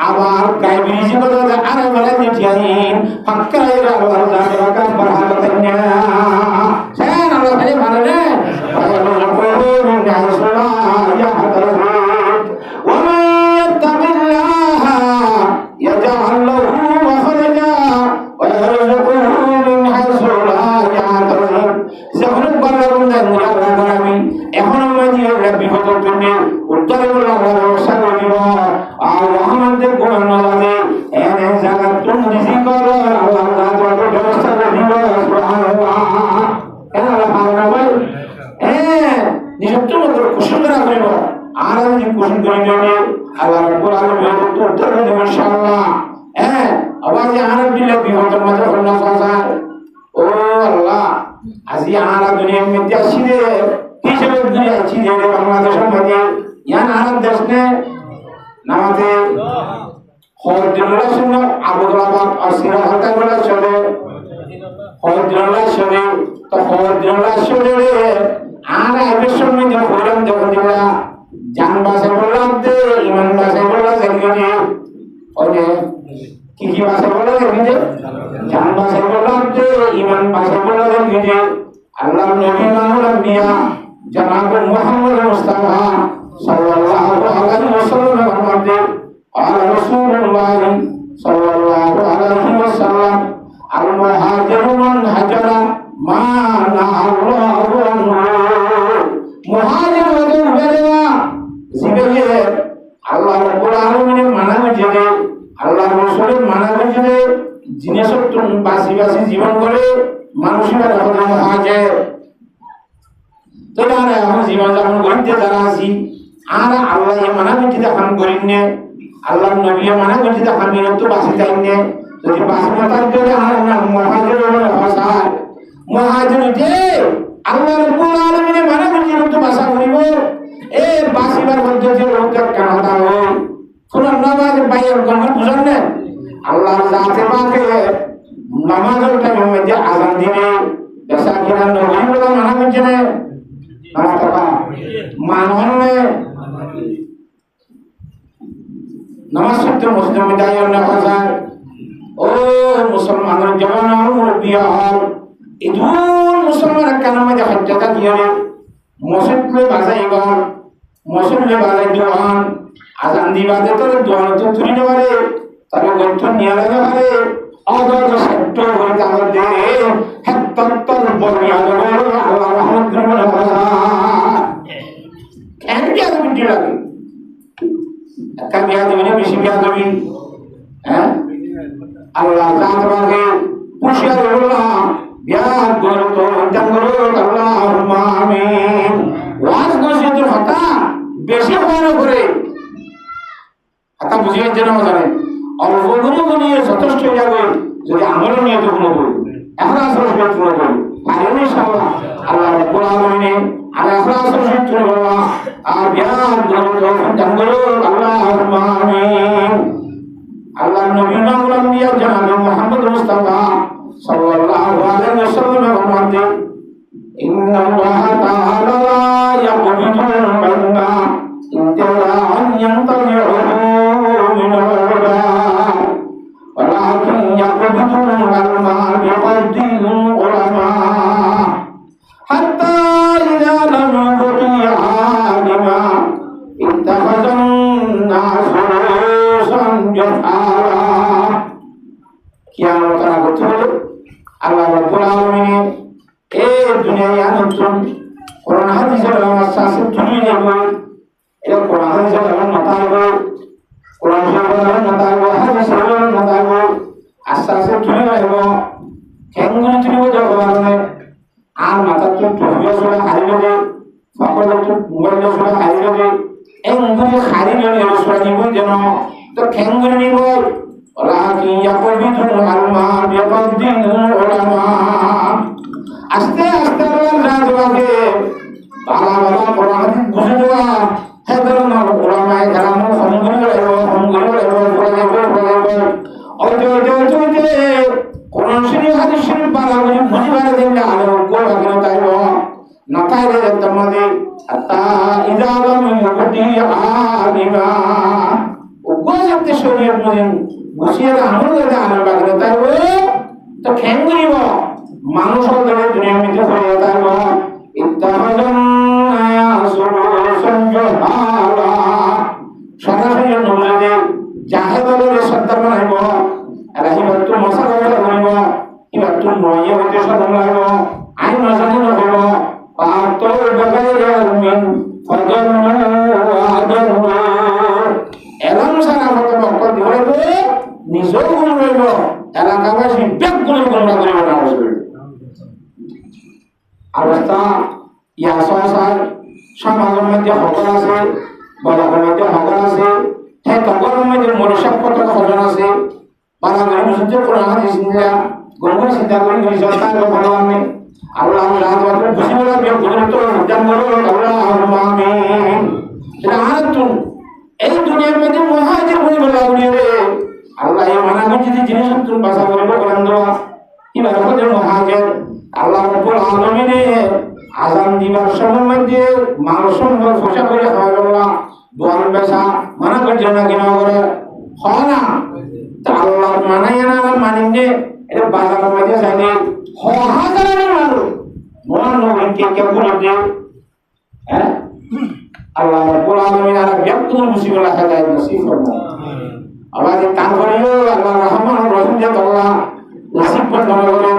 আবার গায়ে বিরিজি করে দে আরে বলে যে টিয়াইন ফাঁকাইয়ের আল্লাহ তারপর কাজ বাড়া করতে নে হ্যাঁ আল্লাহ তাহলে ভালো নে আল্লাহ নবী মানা করছি যে আমি তো বাসি যাইনে যদি বাসি মাতার করে আমার নাম মুহাজির হসার মুহাজির যে আল্লাহ রাব্বুল আলামিন মানা করছি তো বাসা হইব এ বাসিবার মধ্যে যে লোকের কানাটা হয় কোন নামাজ বাইরে কোন বুঝান না আল্লাহর জাতে পাকে নামাজের টাইমে মধ্যে আযান দিনে বেশা কিনা নবী বলা মানা করছে না মাননে নামাজ পড়তে মুসলিম দায়ন হাজার ও মুসলমানের জওয়ান আর মুরব্বিয়া আর ইদুন মুসলমান কানামে যে হজ্জাতা দিয়ে মসজিদে বাজাইবার মসজিদে বাজাই দোয়ান আজান দিবাদে তো দোয়ান তো তুলি নেবারে তাকে গর্ত নিয়ে লাগে পারে অদর সত্য হয়ে যাবে দে হাত্তার বলিয়া দেবে আল্লাহ রহমত করবে হাজার কেন কি আদব বিটি লাগে একটা বিয়া দেবে না বেশি বিয়া দেবে হ্যাঁ আল্লাহ জাত বাগে পুষিয়া বললাম বিয়া করো তো জানগো আল্লাহুম্মা আমিন ওয়াজ নসিহত হতা বেশি বড় করে হাতা বুঝিয়ে যেন জানে অল্প করে নিয়ে যথেষ্ট যাবে যদি আমল নিয়ে তো কোনো বই এখন আসলে কোনো বই আর ইনশাআল্লাহ আল্লাহ রাব্বুল আলামিন আর আসলে সূত্র বলা আর বিয়া করো তো জানগো আল্লাহুম্মা আমিন আল্লাহ নবী নাম দিয়া জানাবে মুহাম্মদ মুস্তাফা সাল্লাল্লাহু আলাইহি ওয়াসাল্লাম ফরমাতে ইন্নাল্লাহা তাআলা লা ইয়াকবিদুল বান্দা ইনতিরাআন ইয়ানতাজিউহু মিনাল রিবা ওয়ালাকিন ইয়াকবিদুল ইলমা বিকদরিল উলামা হাত্তা ইযা লাম yu'ti আলিমা ইত্তাখাযান নাসু কিয়ামত আগত হলো আল্লাহ রাব্বুল আলামিন এই দুনিয়ায় আনন্দ কোরআন হাদিসের আসাসে তুমি নেব এটা কোরআন হাদিসের মাতাইব কোরআন শরীফের মাতাইব হাদিসের মাতাইব আসাসে তুমি নেব কেমন তুমি জগবানে আর মাথা তো টুপিয়া সরা হারিয়ে সকল তো মোবাইল সরা হারিয়ে এমনি হারিয়ে নিয়ে সরা নিব যেন তো কেমন নিব ওলাকি ইয়াকবিদুল আলমা বিকদরিল উলামা আস্তে আস্তে রাজবাগে বালা বালা কোরআন বুঝে দেওয়া হেদার না উলামায়ে কেরাম সমগুলো ওই কোরআন শরীফ হাদিস শরীফ বালাগুলি বুঝিবার দিলে আলো গোলা কেন তাইব না তাইলে তোমাদের আতা ইযা লাম ইউতি আলিমা ওগোতে শরীয়ত মদিন বুঝিয়ে আমল করে আনার বাগরে তাইব তো কেন করিব মানুষ হলে দুনিয়ার মধ্যে হয়ে তাইব ইত্তাহাজান সঞ্জহালা সরাসরি নবীকে জাহেদের সত্তর বানাইব রাহিবার তো মশালা বানাইব এবার তো নয় হতে সাধন লাগব আইন নজানি হইব আর তো বগাইয়ার মিন ফজলু আদরু এলাম সারা মত বক্ত দিবইব নিজেও গুণ রইব এলাকাবাসী ব্যাগগুলো গুণা করিব না অবস্থা ইয়া সংসার সমাজের মধ্যে হকর আছে বলার মধ্যে হকর আছে হ্যাঁ তখন মধ্যে মনুষ্য কত হজন আছে বালাগের মুসুদ্ধ কোরআন হাদিস নিয়া গঙ্গা চিন্তা করি সরকার ভগবান আল্লাহ রাত রাত বুঝিবলা বিয়োগ তো জানগো আল্লাহুম্মা আমিন এটা আনতুন এই দুনিয়ার মধ্যে মুহাজির বলি বলা রে আল্লাহ এই মানা করছি যে জিনিস তুমি বাসা করবে কোরআন দেওয়া এবার হচ্ছে মুহাজির আল্লাহ রাব্বুল আলামিন আযান দিবার সময় মধ্যে মানুষ সঙ্গে ফসা করে খাওয়া দোয়াল বেসা মানা করছে না কেন করে হয় না তা আল্লাহ মানায় না মানিনে এটা বাজারের মধ্যে যায়নি হাজারের মানুষ মন নবীন কে বলে দে হ্যাঁ আল্লাহ রাব্বুল আলামিন আর ব্যক্তির মুসিবত হেদায়েত নসিব ফরমায় আল্লাহ কান করিও আল্লাহ রহমান রহিম যে আল্লাহ নসিব ফরমায়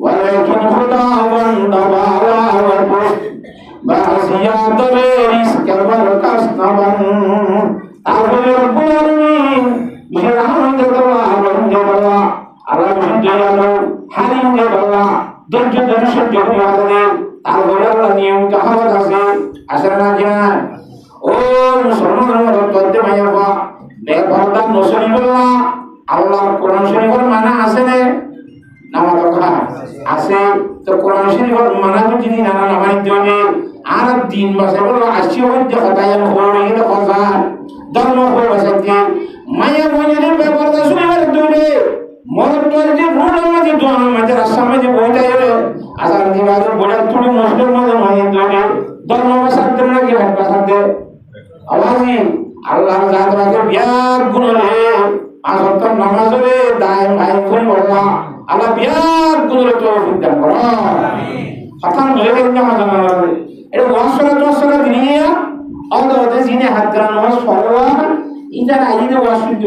ওয়ালাকিন খুদা বান্দা বালা ওয়া বাসিয়াত রিজক বরকাস নাবান তারপরে রব্বুল আলামিন মেহের রহমান যে আল্লাহ রহিম যে আল্লাহ আল্লাহ যে আল্লাহ হালিম যে আল্লাহ ধৈর্য ধরে সহ্য করে আমাদের তারপরে আল্লাহ নিয়ম কাহাওয়াত আছে আসলে না কিনা ও মুসলমান ধর্ম করতে ভাইয়া বেপরদা নসরিবুল্লাহ আল্লাহর কোরআন শরীফের মানা আছে না নামাজ কথা আছে তো কোরআন শরীফের মানা যদি না মানিতে হবে আর দিন মাসে বলো আসি হইতে কথায়ন হয়ে গেলে কথা ধর্ম হয়ে বসে মায়া মনের বেপরদা শরীফের দূরে মরদ যে রুল আমাদের দোয়া আমাদের আসামে যে বইটা এলো আসার দিবাদ বড় তুলি মুসলিম মধ্যে মায়া দূরে ধর্ম বাসাতে নাকি হাত বাসাতে আওয়াজি আল্লাহর জাত রাতে বিয়ার গুণ রে আসত নামাজ রে দায়ম ভাই কোন বলা আল্লাহ বিয়ার গুণ রে তৌফিক দান করো আমিন কথা বলে গেল না জানা এটা ওয়াসরা দুনিয়া আওদা জিনে হাত দ্বারা নামাজ পড়া ইদা আইনে ওয়াসুদ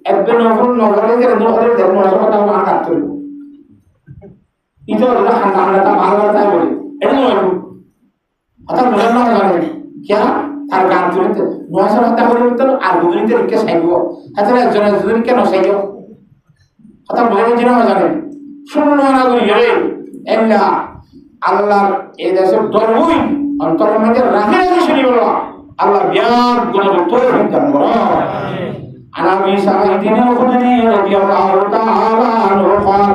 একবার নগরে গেলে নগরে ধর্ম কথা মা কাটতে ইদা ওরা খানা তা ভালো কথা বলে এটা নয় কথা বলে না জানে কি আর গান তুলতে নয়সর হত্যা করে তো আর দুজনকে রেখে সাইব হাতে একজনের দুজন কেন সাইব কথা বলে যে না জানে শুনুন না করি রে এল্লা আল্লাহ এই দেশের দরবই অন্তর মধ্যে রাখে শুনি বলো আল্লাহ বিয়ার গুণ তৌফিক দান করো আমিন আনা বিসা ইদিন খুদরি রাদিয়াল্লাহু তাআলা আনহু قال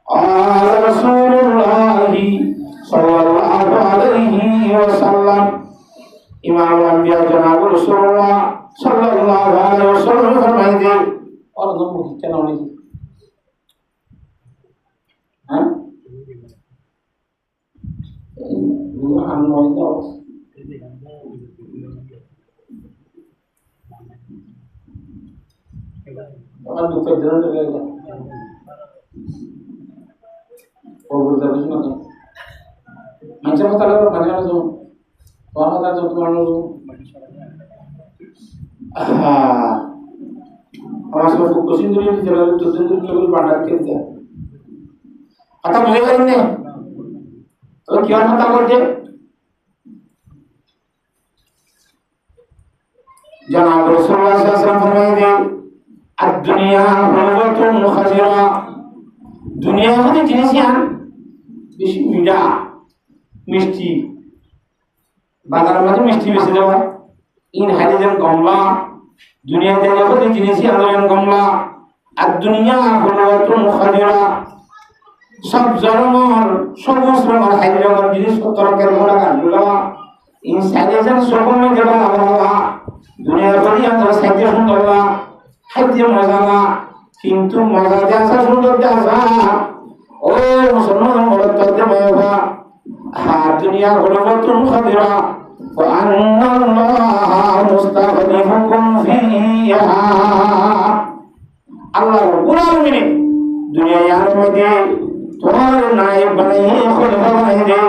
قال رسول الله صلى الله عليه وسلم ইমাম আম্বিয়া জনাব রাসূলুল্লাহ সাল্লাল্লাহু আলাইহি ওয়াসাল্লাম ফরমাইতে और दो मुख কেন নেই হ্যাঁ हम नहीं तो और दुख जरूर लगेगा और बुरा कुछ मत मंच मत लगा बना लो कौन बता जो तुम लो हां हमारे सब कुछ इंद्रियों की जगह तो इंद्रियों केवल बांटा के दिया आता मुझे करने तो क्या मत करते जनाब रसूलुल्लाह सल्लल्लाहु अलैहि वसल्लम फरमाए الدنيا حلوة خضرا দুনিয়া হতে জিনিসিয়ান বেশি মিঠা মিষ্টি বাজারের মধ্যে মিষ্টি বেশি দেওয়া ইন হাইড্রোজেন কমলা দুনিয়াতে হতে জিনিসিয়ান হাইড্রোজেন কমলা আর দুনিয়া হলুয়াতুন খাদিরা সব জরমর সবুজ রঙের হাইড্রোজেন জিনিসপত্র কেন লাগা গুলা ইন হাইড্রোজেন সবমে দেওয়া আবহাওয়া দুনিয়া বলি আমরা সাইতে সুন্দর না খাইতে মজা না কিন্তু মজা দেখা সুন্দর দেখা ও মুসলমান মরতে মেবা হ্যাঁ দুনিয়া হলুয়াতুন খাদিরা وأن الله مستخلفكم فيها الله رب العالمين दुनिया यार मध्य তোমার নায়ক বানিয়ে খলিফা বানিয়ে দে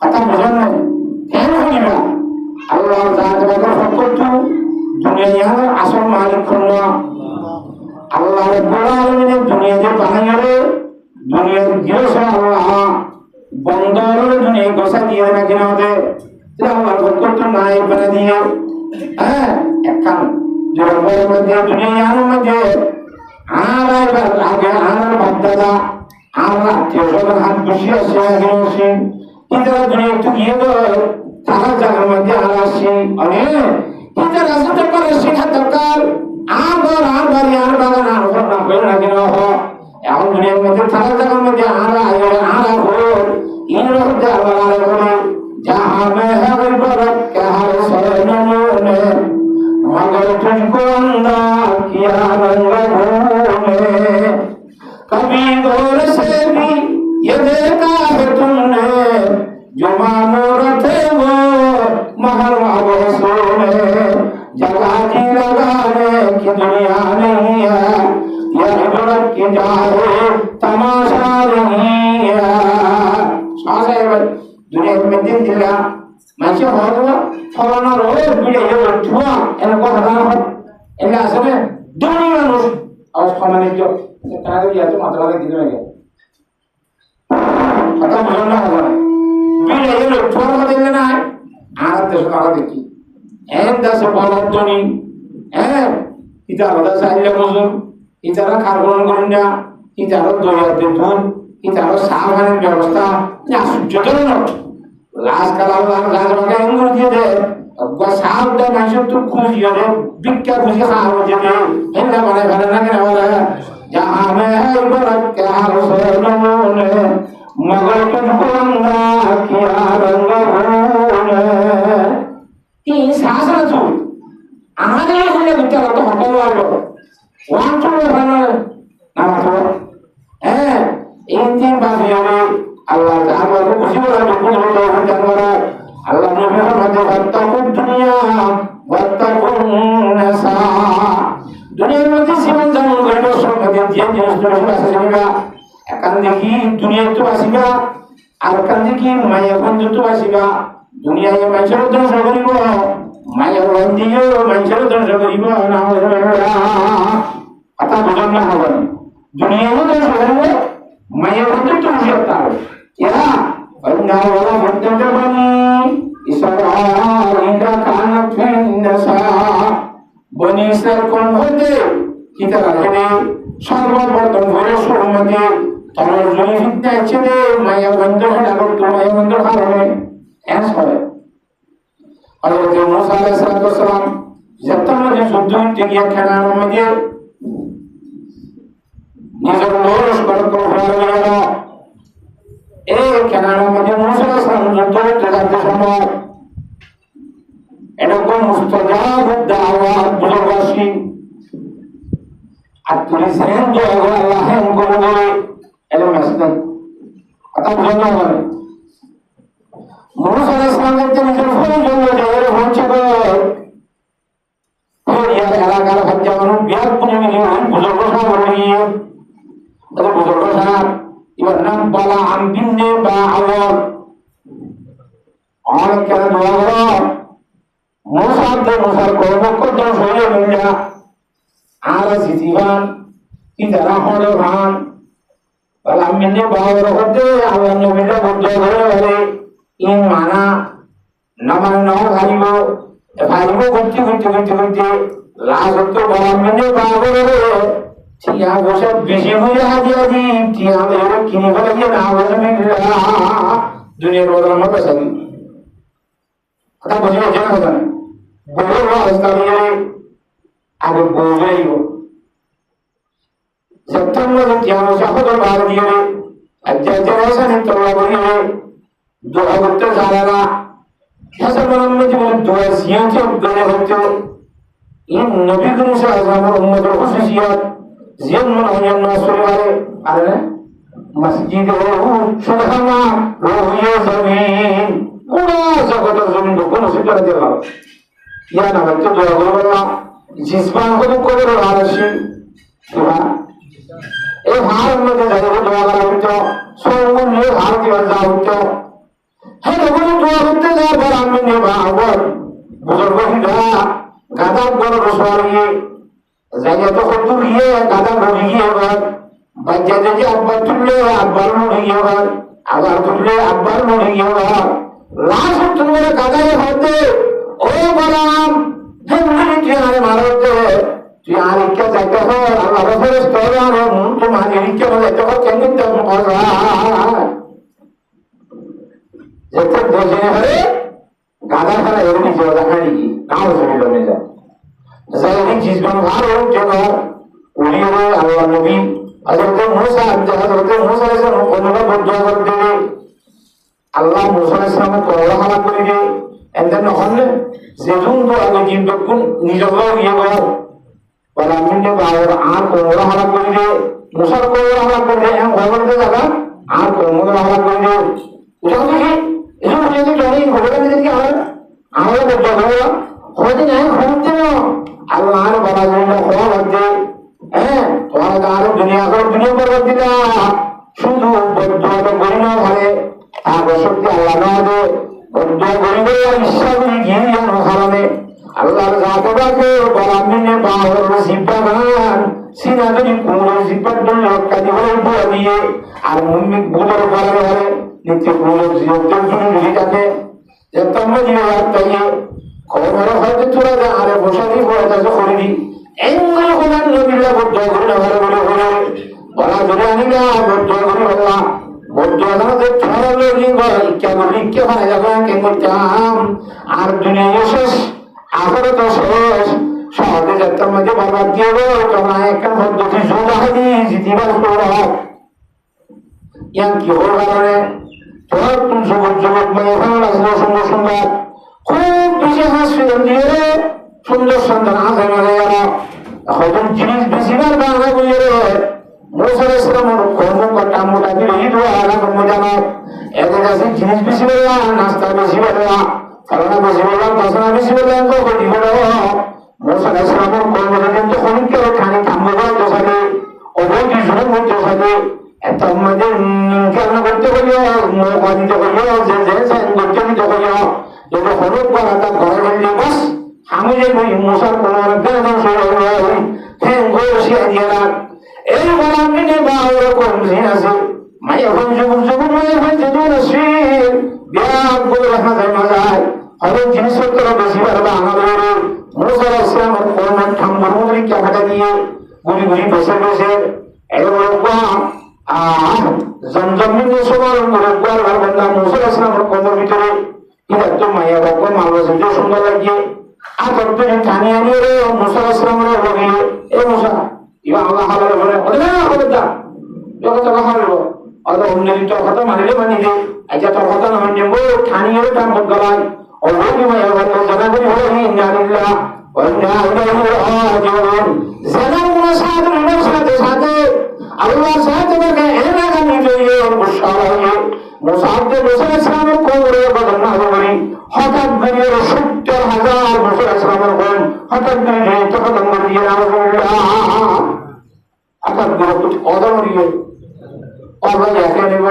কথা বুঝেন না কেন খলিফা আল্লাহ জাত বাগর ফকত দুনিয়া ইয়ার আসল মালিক খন্না আল্লাহ রব্বুল আলামিন দুনিয়া যে বানিয়ে দুনিয়ার গিরস আল্লাহ বন্দর দুনিয়া গোসা দিয়ে না কেন দে আল্লাহ ফকত নায়ক বানিয়ে দিয়ে হ্যাঁ একখান জড়ের মধ্যে দুনিয়া ইয়ার মধ্যে আর আগে আর বাদদাদা আর আত্মীয় হাত বসিয়ে আসে আগে আসে কিন্তু দুনিয়া একটু গিয়ে তো তারা জায়গার মধ্যে আর আসে অনেক কিন্তু রাস্তা করে শেখা দরকার আর বাড়ি আর বাগান আর ঘর না হয়ে রাখে না এখন দুনিয়ার মধ্যে তারা জায়গার মধ্যে আর আর হল ইন রহতে আল্লাহ বলে जहां में है बरकत क्या है सनमों ने मगर तुझको अंदर किया रंगों में कभी गौर से भी ये देखा है तुमने जो मामूर थे वो महल वाबसों में जगह जी लगाने की दुनिया नहीं है यह इबरत की जाए तमाशा नहीं है दुनिया में दिन दिला मानसिया हरवा फलाना रोए बिडे यो ठुआ एना কথা না হয় এলা আসলে দুনিয়া মানুষ আজ খামানে जो তারে দিয়া তো মাত্রা লাগে দিতে লাগে কথা বলো না হবে বিডে यो ठुआ কথা দিলে না আর দেশ কারা দেখি এন দাস বলতনি ইতা আলাদা সাইলে বুঝুন ইতারা কার্বন করেন না ইতারা দয়া দেখুন ইতারা সাহায্যের ব্যবস্থা না সুযোগ না লাশ কালা লাশ বাগে আঙ্গুর দিয়ে দে সাহায্য মানুষের তো খুশি হবে ভিক্ষা খুশি খাওয়া যেতে এগুলা মানে ভালো লাগে না বলে জাহানে বরকা রসুলুনে মগর কুন্দা কিয়া রঙ্গ ভুলে এই শাসন আছে আমাদের এখানে ভিক্ষা করতে হতো আর ওয়ান টু ভালো না তো হ্যাঁ এই তিন বাকি হবে আল্লাহ তাআলা খুশি হয়ে যখন হতো জানরা আল্লাহ নবী আমাদের বাত্তাকুদ দুনিয়া বাত্তাকুন নাসা দুনিয়ার মধ্যে জীবন যেমন গরিব সমাজে যে জিনিসটা আছে জানিবা একান দেখি দুনিয়া তো আসিবা আর কান দেখি মায়া বন্ধু তো আসিবা দুনিয়ায় মানুষের ধ্বংস করিব মায়ার বন্দিও মানুষের ধ্বংস করিব না কথা বুঝুন না হবে দুনিয়াও ধ্বংস করিব মায়ার বন্ধু ধ্বংস করতে হবে এরা বন্ধা বলা বন্ধ বানি ইসরাঈল কানাত ফিন নাসা বনি ইসরাঈল কোন হতে কিতা রাখে সর্বপ্রথম ঘরে সুরমতে তোমার জমি ফিতনা ছিল মায়া বন্ধ হয়ে গেল তো মায়া বন্ধ কারণে এস হয় হযরত মুসা আলাইহিস সালাম যখন যুদ্ধ করতে গিয়ে খানার মধ্যে নিজের লোক করে গেল এই খানার মধ্যে মুসা আলাইহিস সালাম যুদ্ধ করতে যাতে সময় এরকম মুস্তাজাব দাওয়াত বুজুর্গাসী আর তুমি সেন যে আল্লাহ হেন করে বলে এলো মাসদার কথা বুঝতে হবে মুসা আলাইহিস সালামের নিজের ফোন জন্য যাওয়ার হচ্ছে গো ওই এলাকার হত্যা মানুষ বিয়ার পুনে মিলিয়ে বুজুর্গ সাহেব বলিয়ে তবে বুজুর্গ সাহেব এবার নাম বলা আমবিনে বা আওয়ার অনেক কেন দোয়া করো মুসার কর্মকর্ত হয়ে মিলিয়া আর জিজিবান কি যারা হলো ভান বলে আমি বাবার হতে আল্লাহ নবীরা বুদ্ধ ধরে বলে ইন মানা নামান নাও ভাইব করতে লাস্ট হতো বলে আমি বাবার টিয়া বসে বেশি হয়ে হাজিয়া দি টিয়া মেরে কিনে ফেলে গিয়ে না বসে দুনিয়ার বদলাম পেশা দিন কথা বুঝে গেছে না কথা বড় অবস্থা নিয়ে আগে বোঝাইব সেপ্টেম্বর টিয়া সাহস বার দিয়ে জেনারেশন তোলা করিয়ে দোয়া করতে জানা হাসান মোহাম্মদ জীবন দোয়া সিয়াছে গলে হচ্ছে ইন নবী করিম সাল্লাল্লাহু আলাইহি ওয়াসাল্লাম উম্মতের খুশিয়াত জিয়ান মনাইয়ান নাসরিয়ারে আরে মসজিদ ও সুবহানা রুহিয়া জমিন পুরো জগতের জমিন কোন সিদ্ধান্ত দিল ইয়া না হচ্ছে দোয়া করবা জিসমান করে আরশি এই হার মধ্যে যাই দোয়া করা হতো সৌমন নিয়ে হার দিয়ে যাওয়া হতো হ্যাঁ যখন দোয়া করতে যাওয়ার পর আমি নেবা আবার বুজুর্গ হিরা গাদা বড় রসওয়ারিয়ে জায়গা তো কত গিয়ে গাদা বড় গিয়ে এবার বাচ্চা যদি আব্বার তুললে আব্বার মরে গিয়ে এবার আবার তুললে আব্বার মরে গিয়ে এবার লাশ তুললে গাদায় হতে ও বলাম তুই আরে মারতে তুই আর ইচ্ছা চাইতে হয় আল্লাহ রসের স্তরে আমার মন তোমার ইচ্ছা বলে তখন কেন যেতে বোঝে হয়ে গাদা খারা এরকম জোড়া খালি গাঁও জমি জমে যায় সাইদিক জিসবান ভালো জগর উড়িয়ে আল্লাহ নবী হযরত মুসা আলাইহিস সালাম কোনটা বদ্ধ করতে আল্লাহ মুসা আলাইহিস সালাম কোলা হালা করে দিয়ে এন্ড হলে যেজন তো আগে জিন্দকুন নিজেও ইয়ে গো বলা মিনে বাওর আর কোলা হালা করে দিয়ে মুসা কোলা হালা করে দিয়ে এম খবরতে জায়গা আর কোলা হালা করে দিয়ে উঠা দেখি এসব যদি জানি খবরে দিকে আমরা বদ্ধ করব হতে নাই ঘুরতে না আল্লাহর বলা জন্য খোয়া লাগবে হ্যাঁ তোমার আর দুনিয়া পর দিলা শুধু বদ্ধ করি না ঘরে আর শক্তি আল্লাহ না দে বদ্ধ করিবে ইচ্ছা করি গিয়ে হারানে আল্লাহর জাতবাকে বলা মিনে বাহর সিপাগান সিনা যদি কোন সিপার জন্য কাজে হলে বলা দিয়ে আর মুমিন বুদর বলা হলে নিত্য কোন জীবন জন্য লিখাতে যে তোমরা যে তাই খবর হয়তো চলে যায় আরে বসানি পড়ে তাকে করে দি এমন কোন নবীরা বদ্ধ করে না ঘরে বলে বলে বলা ধরে আনি না বদ্ধ করে বলা বৌদ্ধ ধরলো ইচ্ছা ভাই যাবো কে করতাম আর দুনিয়া শেষ আখের তো শেষ সহজে যাত্রার মধ্যে বরবাদ দিয়ে তোমরা একটা পদ্ধতি যোগাহানি জিতিবার ইয়ান কি হওয়ার কারণে তোমার তুমি জগৎ জগৎ মানে ভালো লাগলো সুন্দর সুন্দর খুব বেশি হসপিটাল দিয়ে সুন্দর সন্তান হাজার মাঝে যারা হয়তো জিনিস বেশিবার বাংলা বলে মুসা ইসলামের কর্মকর্তা মোটা দিলে ঈদ আলা কর্ম জানা এদের কাছে জিনিস বেশি বললাম নাস্তা বেশি বললাম ফলানা বেশি বললাম বাসনা বেশি বললাম তো ক্ষতি বলো মুসা ইসলামের কর্মচারী তো খনিকে খানি থামবো তো সাথে অবৈধ সুযোগ করতে সাথে এত আমাদের কেন করতে পারিও মৌকা দিতে পারিও যে সাইন করতে দিতে পারিও যদি হলুদ করা তার ঘরে গেলে বাস আমি যে মুসার কোন এই বলামিনে বা ওরকম জিন আছে মায়া হন যুবক যুবক মায়া হন যেদিন আসির বিরাট বলে রাখা যায় মজায় হরেক জিনিসপত্র বেশি পারবে আমাদের মুসা ইসলামের কর্মের ঠাম্বর মুদ্রিকা ফাটা দিয়ে গুলি গুলি বসে বসে জমজমিনে সবার মুরব্বার ভাবনা মুসা ইসলামের কর্মের ভিতরে এটা তো মায়া বাবা মালবা যেটা সুন্দর লাগিয়ে আর কতদিন টানি আনিয়ে রে মুসা ইসলামের বলিয়ে এ মুসা ইবা আল্লাহ হালালে বলে ওটা হবে দা যখন তো হারবো অত অন্যদি তোর কথা মানিলে মানি দে আচ্ছা তোর কথা না মানি নেবো ঠানিয়ে টান বদলায় অবধি মায়া বাবা জানা করি হলো ইন্না লিল্লাহ ওয়া ইন্না ইলাইহি রাজিউন জানার মুসাদের সাথে সাথে আল্লাহর সাথে থেকে এনা গানি লইয়ে মুশারায়ে মুসাদের মুসা ইসলামের কোরে বদনা করি হঠাৎ বেরিয়ে ৭০,০০০ মুসা ইসলামের কোন হঠাৎ বেরিয়ে তখন মরিয়ে আল্লাহ আকার গুলো অদমরিয়ে অবাই একে নেব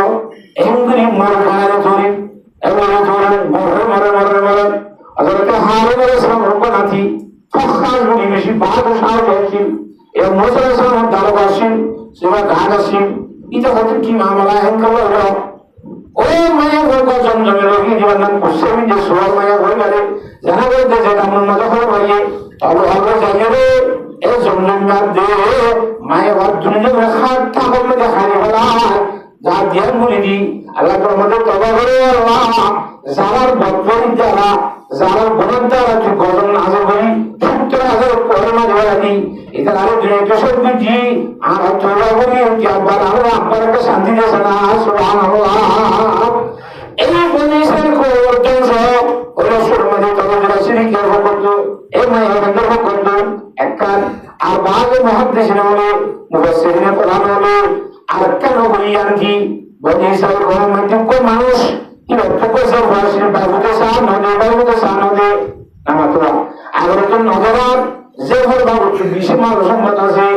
এমনি মর খানারে ধরে এমনি ধরে মরে মরে মরে মরে আজকে হারে মরে শ্রম নাথি ফখার গুলি বেশি বাদ সাহায্য হয়েছি এ মুসা ইসলামের দারোগা আসেন সেবা গান আসেন এটা হচ্ছে কি মামলা এমন হলো ও মায়া গো জমজমের রোগী জীবন নাম করছে যে সোয়াল মায়া হয়ে গেলে জানা বলতে যে কামন মজা করে ভাইয়ে তবে হবে জানিয়ে রে এ জমজম না দে মায়া ভাব দুনিয়া খাট ঠাকুর মধ্যে খালি বলা যা দিয়ে মুড়ি দি আল্লাহ তোর মধ্যে তবা করে আল্লাহ যারার বদবরি যারা যারার বনার দ্বারা তুই গজন নাজর করি ৭০,০০০ কর্মা দেওয়া দি এটা আরো দুনিয়াকে সব বুঝি আর তোরা বলি কি আব্বার আরো আব্বার একটা শান্তি দিয়েছে না সুবহানাল্লাহ এই বনিসের খবরটাই সব ওই রসুল মধ্যে তবে শিরিক করতো এই মায়া বন্ধ করতো একখান আর বাজে মুহাদ্দিসিন হলো মুফাসসিরিন কোরআন হলো আর কেন বলি আর কি বনিসের কোন মধ্যে মানুষ কি ফোকাসের ভাষায় বাবুতে সান নদে বাবুতে সান নদে নামাতরা আর তো নজরার যে হল বাবু বিশেষ মানুষ সম্মত আছে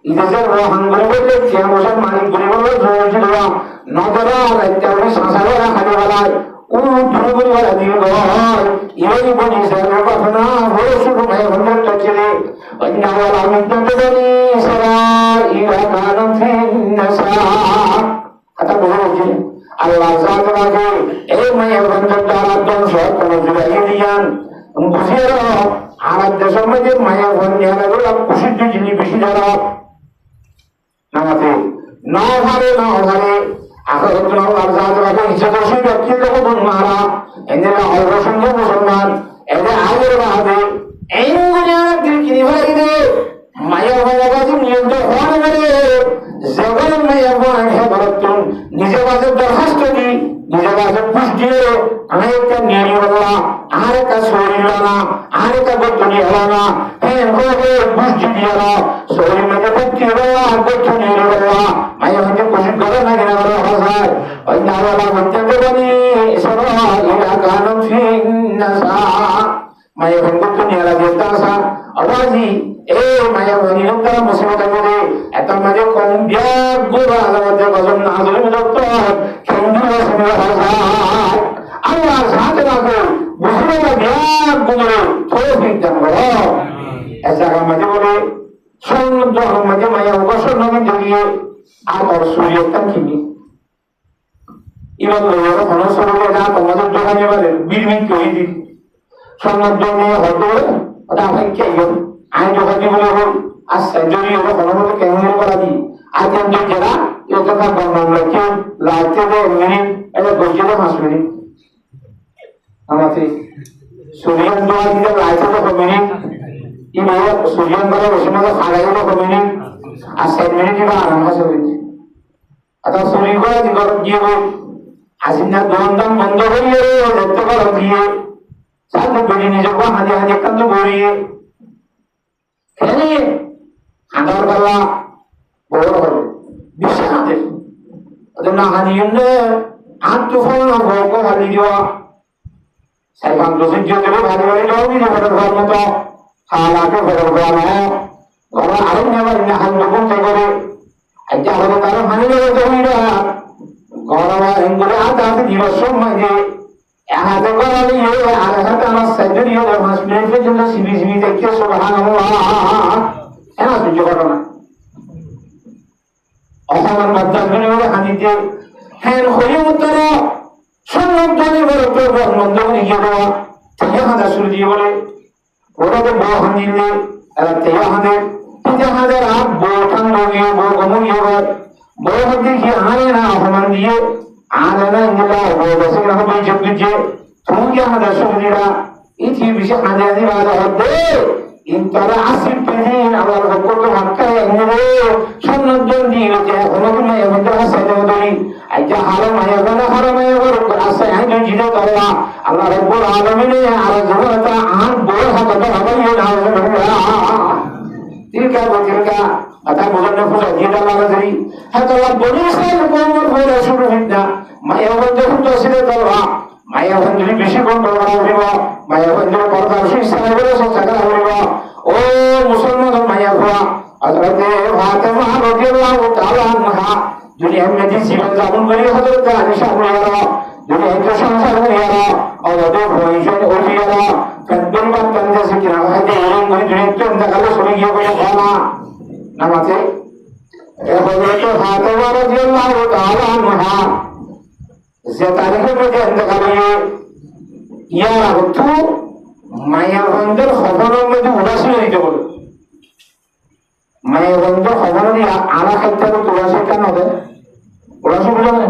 ইদেশের হাঙ্গরে বললে চেয়া বসার মালিক করে বললো জোর নজরার একটা সংসারে খালি বেলায় ও ধরে করে বেলা দিয়ে ঘর ইহাই বনিসের কথা না হয়ে শুরু ভাই ভন্ডার চলে অন্য আমি তো জানি সারা ইহা কারণ কথা বলছি আল্লাহ জাত রাখে এই মায়া ভন্ডার দ্বারা ধ্বংস কোন জুড়াই দিয়ান বুঝিয়ে আর দেশের মধ্যে মায়া ভন্ডার খুশির জিনিস বেশি যারা নামাতে না ভাবে না ভাবে আখের আল্লাহ জাত রাখে ইচ্ছা দর্শী ব্যক্তি যখন মারা এদের অল্পসংখ্য মুসলমান এদের আগের বাদে এই কিনে ফেলাই দে মায়া ভাইয়া কাছে নিয়ন্ত্রণ হওয়া নেবে জগৎ মায়া ভাইয়া ভারতন নিজে কাছে দরখাস্ত দি নিজে কাছে পুষ দিয়ে আরেকটা নিয়ে বললা আরেকটা শরীর না আরেকটা গঠনি হলো না হ্যাঁ পুষ দিয়ে শরীর মধ্যে ভক্তি হলো আর গঠনি হলো মায়া ভাইকে কোশিশ করে না কিনা বলো ভাষায় ওই নাওয়ালা বলতে পারি সরা ইলা কানুন ফিন্নাসা মায়া ভাইকে দুনিয়া লাগে তাসা আওয়াজি এ মায়া ভাই লোকরা মুসিবত করে এত মাঝে কম বিয়ার গুরা আলাদা গজম না হলে ডক্টর কেন্দ্র সময় ভাষায় আল্লাহ সাথে রাখো মুসিবত বিয়ার গুরে তৌফিক দান করো ऐसा का मजे बोले सोन जो मजे माया होगा सोन में जगिए आप और सूर्य तक की इवन लोगों को होना शुरू हो जाता है मजे जोड़ने वाले बीर में क्यों ही दी सोन जो में होते हैं पता है क्या ये आए जो कभी बोले हो आज सेंचुरी होगा होना तो क्या होने वाला दी आज हम जो जरा ये বলতে থাকবেন মামলাকে লাগতে দেয় মিনিট এটা বলছে তো 5 মিনিট আমাদের সূর্যান দোয়া দিতে লাগতে তো মিনিট ই মেয়ে সূর্যান দোয়া বসে মাঝে খাড়াই তো মিনিট আর 7 মিনিট বা আরাম আছে হইছে আতা সূর্য করে দিগর গিয়ে হাসিনা দোয়ান বন্ধ করিয়ে দেখতে পারো দিয়ে সাথে বেরিয়ে নিজেকে হাতে হাতে কান্দ বড়িয়ে খেলে আধার বেলা বড় হবে বিশ্বাস আছে ওদের না হানিয়ে হাত তুফান না ভোগ হানি দেওয়া সাইফান দোষের জন্য ভারী ভারী যাওয়াবি না ঘরের ঘর মতো হালাকে ঘরের ঘর নয় ঘরে আরো নেবার না হাত লোকন করে একটা হলে তারা হানি দেবে জমিরা ঘর হিন্দুরে হাত হাতে দিবস মাঝে হাতে গড়ালি আর হাতে আমার সাইডের ইয়ে 5 মিনিট পর্যন্ত সিবি সিবি দেখে সুবহানাল্লাহ এনা সহ্য করো না অসমান মাধ্যমে হানিতে হ্যাঁ হয়ে উত্তর সন্ন্যত বলে বন্ধ করে গিয়ে দেওয়া থেকে হাজার শুরু দিয়ে বলে ওরা তো বউ হানিলে এরা থেকে হাঁদে 3000 আপ বউ ঠান্ডা গিয়ে বউ গমুয়ে বউ হাতে গিয়ে হানে না অসমান দিয়ে আনা না ইংলা বউ বসে না হবে জগিয়ে তুমি হাজার শুরু দিরা ইতি বিশে হাজার দিবা হতে ইনতারা আসিফ পেদিন আল্লাহর হুকুম হাক্কায় ইনরে সন্ন্যত দিয়ে যে হলুদ মায়া বন্ধ আছে দেবদরি আইজা হারামায়া বনা হারামায়া বড় আছে আই জিদে তারা আল্লাহ রাব্বুল আলামিন আর জবাতা আর বড় হাতে হবাই না তিলকা বতিলকা আতা মুজান্না ফুজা জিদা লাগারি হাতা আল্লাহ বনি সে কোমর বড় শুরু হইনা মায়া বন্ধ ফুটো ছিল তারা মায়া বন্ধুরি বেশি কোন করা হইব মায়া বন্ধুর পর্দা শিক্ষা করে সকাল হইব ও মুসলমান মায়া হুয়া হযরতে ফাতেমা রাদিয়াল্লাহু তাআলা আনহা দুনিয়া में জীবন যাপন করে হযরত আয়েশা রাদিয়াল্লাহু দুনিয়া সংসার করিয়া অবদে ভবিষ্যৎ ওলিয়ারা কদ্দুল বান্দান দেশে কি রাহাতে এরকম করে দুনিয়া দেখালো শুনে গিয়ে বলে না নামাতে এ হযরত ফাতেমা রাদিয়াল্লাহু তাআলা আনহা যে তারিখের মধ্যে ইন্তেকাল হয়ে ইয়ার অর্থ মায়া বন্ধের খবরের মধ্যে উদাসীন হইতে বলে মায়া বন্ধের খবর আলা ক্ষেত্রে তুলাসী কেন হবে উদাসী বুঝে না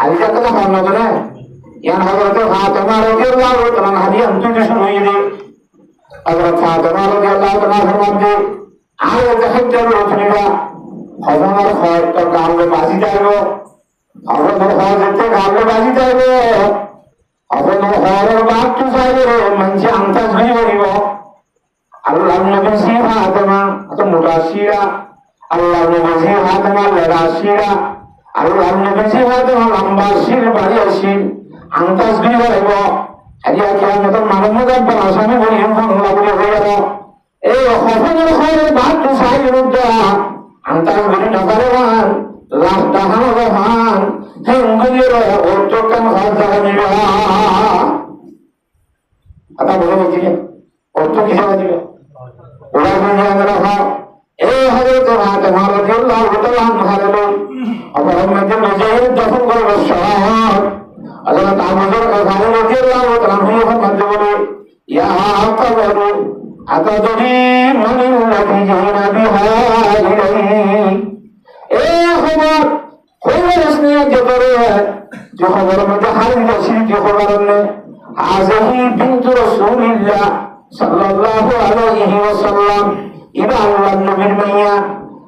আলিজার কথা খবর নবে না ইয়ার হজরতে ফাতেমা রাদিয়াল্লাহু তাআলা হাদিয়া অন্তত শুরু হয়ে যায় হযরত ফাতেমা রাদিয়াল্লাহু তাআলা ফরমাতে আর ক্ষেত্রে রচনীরা খবরের খবর তো গালে বাজি যাইব খবরের খবর যেতে গালে বাজি যাইব খবরের খবরের বাদ তো চাইবে মানুষ আন্তাজ হয়ে পড়িব আল্লাহ নবী সি ফাতেমা এত মুতাসিরা আল্লাহ নবী সি ফাতেমা লেরাসিরা আল্লাহ নবী সি ফাতেমা লম্বা শির বাড়ি আসি আন্তাজ হয়ে পড়িব আরিয়া কিয়ামত মানব জানবার আসামি বলি বাংলা বলে হয়ে গেল এই খবরের খবরের বাদ তো চাইবে আন্তাজ বলি নগরবান লাখ টাকার রহান হেঙ্গুলির অর্থকান হাত জানিবা আতা বলে বলছি অর্থ কিসে দিবে ওরা বলে আমরা হ্যাঁ এই হযরত ফাতেমা রাদিয়াল্লাহু তাআলা আনহা অপরাধ মধ্যে মুজাহিদ দফন করে বসার হযরত আবু বকর রাদিয়াল্লাহু তাআলা আনহু মধ্যে বলে ইয়া কবর আতাদরি মানিল্লাযী জানা বিহা ইলাইহি এই খবর খবর আসনে যে করে যে খবর মধ্যে হারিয়ে যাচ্ছে যে খবর ne হাযিহি বিনতু রাসূলিল্লাহ সাল্লাল্লাহু আলাইহি ওয়াসাল্লাম ইবা আল্লাহ নবীর মাইয়া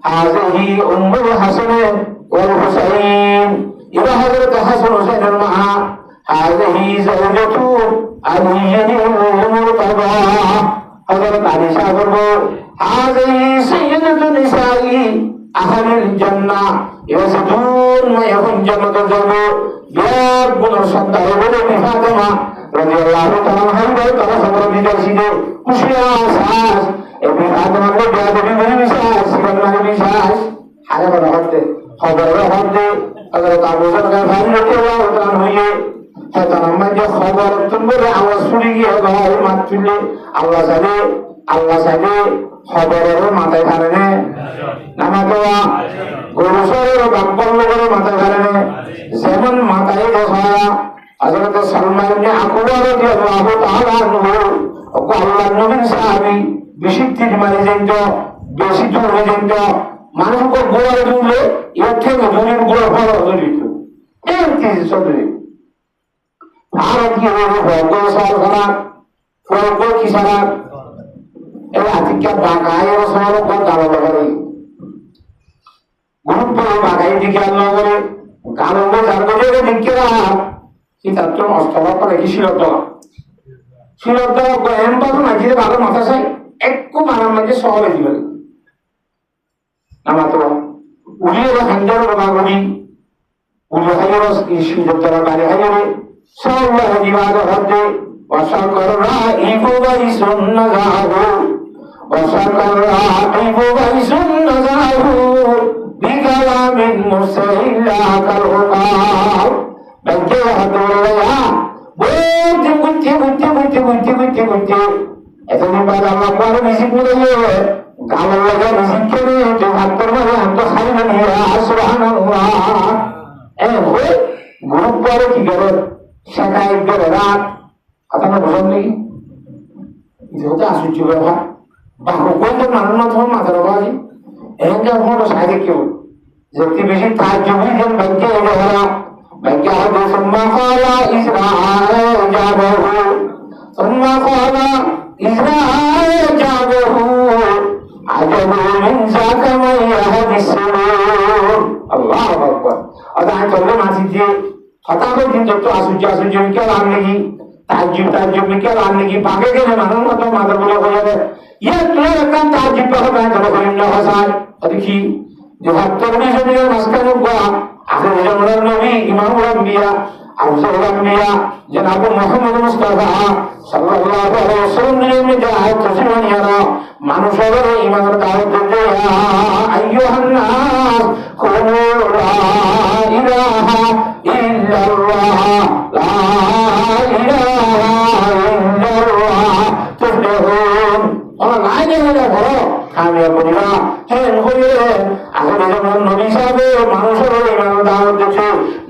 হাযিহি উম্মুল হাসান ওয়াল হুসাইন ইবা হযরত হাসান হুসাইনের মা হাযিহি যাওজাতু আলিয়্যিল মুরতাদা হযরত আয়েশা বলবো হাযিহি সাইয়্যিদাতু নিসাই আহলিল জান্নাহ ইয়াসদুন মা ইয়াকুন জান্নাতুল যাবে বিয়ার গুণের সন্তান বলে ফাতেমা রাদিয়াল্লাহু তাআলা আনহা তারা খবর দিয়েছিল খুশিয়া আসাস এই ফাতেমার বিয়া দেবী বলে বিশ্বাস সিবান বিশ্বাস আরে বড় হতে খবরের হতে হযরত আবু বকর রাদিয়াল্লাহু তাআলা হইয়ে হযরত আম্মা যে খবর তুলবে আওয়াজ শুনে গিয়ে ভাই মাতলে আল্লাহ জানে খবরের মাথায় কারণে নামাতোয়া গরুসরের বাপ্পার লোকের মাথায় কারণে যেমন মাথায় দেখা হযরত সালমান ইবনে আকবর রাদিয়াল্লাহু তাআলা আনহু আল্লাহর নবীর সাহাবী বেশি তীর মারি যেত বেশি দূরে যেত মানুষকে গোড়ায় তুললে এর থেকে জমির গোড়া ভালো জড়িত এর কিছু চলবে ভারত কি ভগ্ন সরকার ফর্গ কি সারা এর আতিকা বাগায় এর সমালো কথা বলা করে গ্রুপ বাগায় দিকে আল্লাহ করে গালঙ্গ যার করে দিকে কি তাত্র অস্তবা করে কি শিরত এম পাবো না যে ভালো মাথা চাই একটু মানার মাঝে সহলে দিবে নামাতো উড়িয়ে হান্ডার বাগুনি উড়িয়ে হাইরো শিরত বাড়ি হাইরো সাল্লাহ বিবাদ হতে وشكر رائب ويس نزاه وشكر رائب ويس نزاه بكلام مسهل كالغقار بجاه دوليا বুঝতে এতদিন বাদ আমরা পরে মিশিক বলে গালার লাগা মিশিক করে তো হাতের মানে হাত খাই না সুবহানাল্লাহ গ্রুপ পরে কি করে শেখায় করে রাত আপনারা বোঝেন নাকি যেহেতু আশ্চর্য ব্যাপার বা হুকুম তো মানুষ না তোমার মাথার বাড়ি এখানকে কোনো সাইডে কেউ যেতে বেশি তার জমি যেন ব্যাংকে এলে হরা ব্যাংকে হয়তো সম্মা কলা ইসরায়েল যাবহু সম্মা কলা ইসরায়েল যাবহু আজবু মিন জাকামা ইয়াহদিসুন আল্লাহু আকবার আদান চলে মাসি যে হঠাৎ দিন যত আশ্চর্য কেউ আনলে কি ताज्जुब में क्या लाने की भागे के मानो ना तो मादर बोले हो जाए ये तो रकम ताज्जुब पर है तो कोई ना हसान देखी जो हत्तर में से मेरा मस्कन हुआ आखिर जमाना नबी इमाम अंबिया अफजल अंबिया जनाब मोहम्मद मुस्तफा सल्लल्लाहु अलैहि वसल्लम ने में जाए तस्वीर यारा मानुषर ईमान दावत दे या अय्युहन नास कुलू ला इलाहा इल्लल्लाह ला